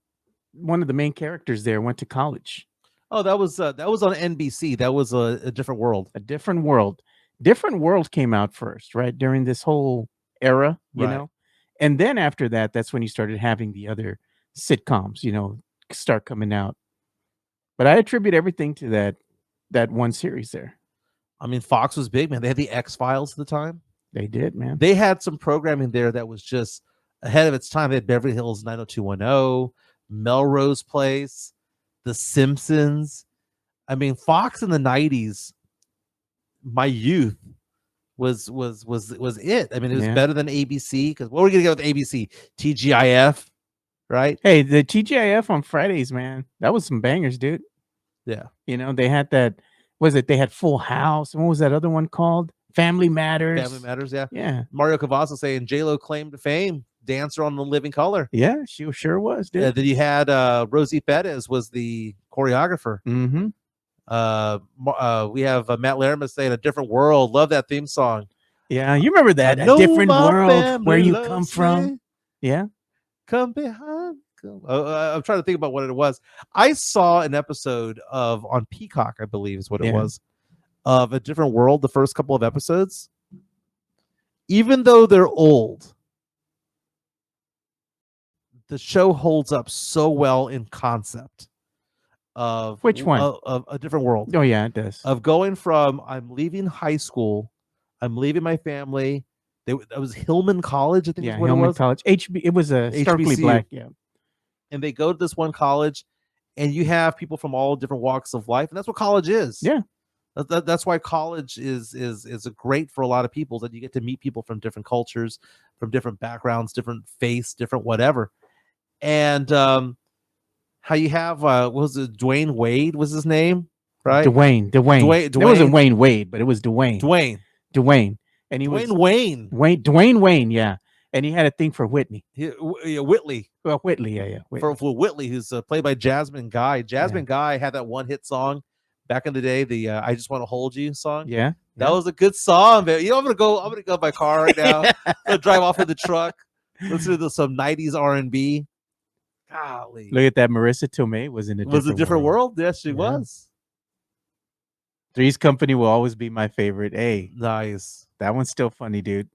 one of the main characters there went to college. Oh, that was on NBC. That was a different world. A different world. Different World came out first, right? During this whole era, you Right. know? And then after that, that's when you started having the other sitcoms, start coming out. But I attribute everything to that one series there. I mean, Fox was big, man. They had the X-Files at the time. They did, man. They had some programming there that was just ahead of its time. They had Beverly Hills 90210, Melrose Place, The Simpsons. I mean, Fox in the 90s, my youth was it. I mean, it was better than ABC, because what were we gonna get with ABC? TGIF, right? Hey, the TGIF on Fridays, man, that was some bangers, dude. Yeah. You know, they had that. Was it? They had Full House. And what was that other one called? Family Matters. Family Matters, yeah. Yeah. Mario Cavazza saying J-Lo claimed to fame, dancer on The Living Color. Yeah, she sure was, dude. Then you had Rosie Perez was the choreographer. Mm-hmm. We have Matt Larimer saying A Different World. Love that theme song. Yeah, you remember that? A Different World, Where You Come From. Yeah. Come behind. I'm trying to think about what it was. I saw an episode of on Peacock, I believe is what it was, of A Different World, the first couple of episodes. Even though they're old, the show holds up so well in concept. Of which one? Of A Different World. Oh yeah, it does. Of going from I'm leaving high school, I'm leaving my family. It was Hillman College, I think. Yeah, is what Hillman it was. College. It was a starkly black. Yeah. And they go to this one college, and you have people from all different walks of life, and that's what college is. Yeah. That's why college is great for a lot of people, that you get to meet people from different cultures, from different backgrounds, different faiths, different whatever. And how you have what was it, Dwayne Wade was his name, right? Dwayne. It wasn't Wayne Wade, but it was Dwayne. And he was Dwayne Wayne, yeah. And he had a thing for Whitney. Whitley. Well, Whitley, yeah. For Whitley, who's played by Jasmine Guy. Jasmine Guy had that one hit song back in the day, the I Just Want to Hold You song. Yeah. That was a good song, man. You know, I'm gonna go in my car right now. I'm gonna drive off in the truck, listen to some 90s R&B. Golly. Look at that. Marissa Tomei was in a different world. Yes, she was. Three's Company will always be my favorite. Hey, nice. That one's still funny, dude.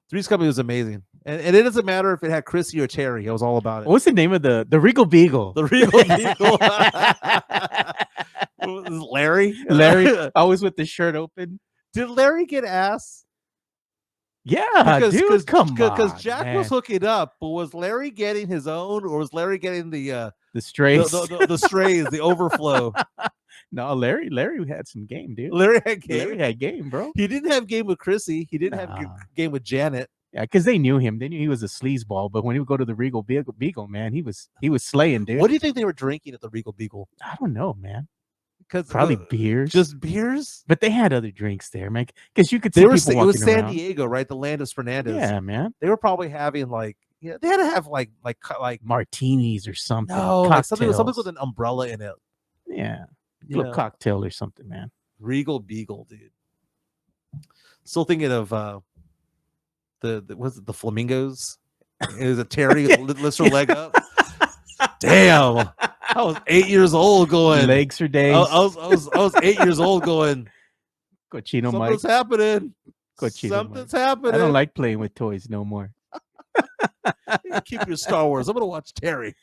Three's Company was amazing. And it doesn't matter if it had Chrissy or Terry. I was all about it. What's the name of the Regal Beagle? The Regal Beagle. Larry? Larry, always with the shirt open. Did Larry get ass? Yeah, dude, come on. Because Jack was hooking up, but was Larry getting his own, or was Larry getting the strays? The strays, the overflow. No, Larry had some game, dude. Larry had game, bro. He didn't have game with Chrissy. He didn't have game with Janet. Yeah, because they knew him. They knew he was a sleazeball. But when he would go to the Regal Beagle, man, he was slaying, dude. What do you think they were drinking at the Regal Beagle? I don't know, man. Because probably beers, just beers. But they had other drinks there, man. Because you could see people walking around. It was San Diego, right? The land of Fernandez. Yeah, man. They were probably having they had to have like martinis or something. No, like something with an umbrella in it. Yeah, little cocktail or something, man. Regal Beagle, dude. Still thinking of the flamingos. It was a Terry lifts her leg up. Damn. I was 8 years old going. Legs for days. I was 8 years old going. Cochino Something's Mike. happening. Cochino Something's Mike. happening. I don't like playing with toys no more. Keep your Star Wars. I'm gonna watch Terry.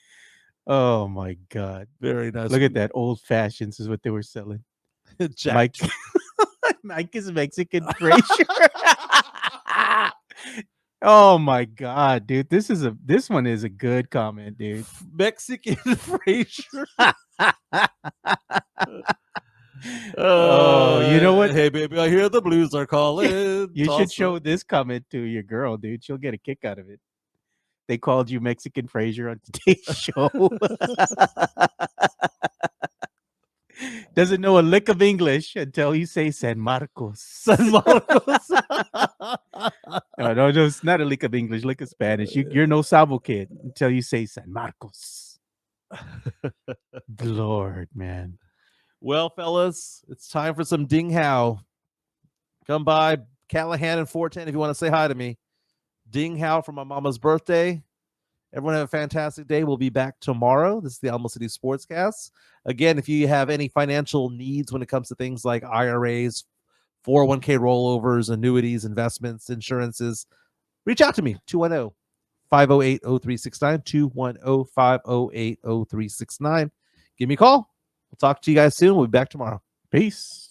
Oh my God. Very nice. Look at that. Old fashions is what they were selling. Jack. Mike is Mexican Frasier. Oh my God, dude. This one is a good comment, dude. Mexican Frasier. Oh, you know what? Hey baby, I hear the blues are calling. You should show this comment to your girl, dude. She'll get a kick out of it. They called you Mexican Frasier on today's show. Doesn't know a lick of English until you say San Marcos. San Marcos. No, it's not a lick of English, lick of Spanish. You're no sabo kid until you say San Marcos. Lord, man. Well, fellas, it's time for some Ding How. Come by Callahan and 410 if you want to say hi to me. Ding How for my mama's birthday. Everyone have a fantastic day. We'll be back tomorrow. This is the Alamo City Sportscast. Again, if you have any financial needs when it comes to things like IRAs, 401k rollovers, annuities, investments, insurances, reach out to me. 210-508-0369. 210-508-0369. Give me a call. We'll talk to you guys soon. We'll be back tomorrow. Peace.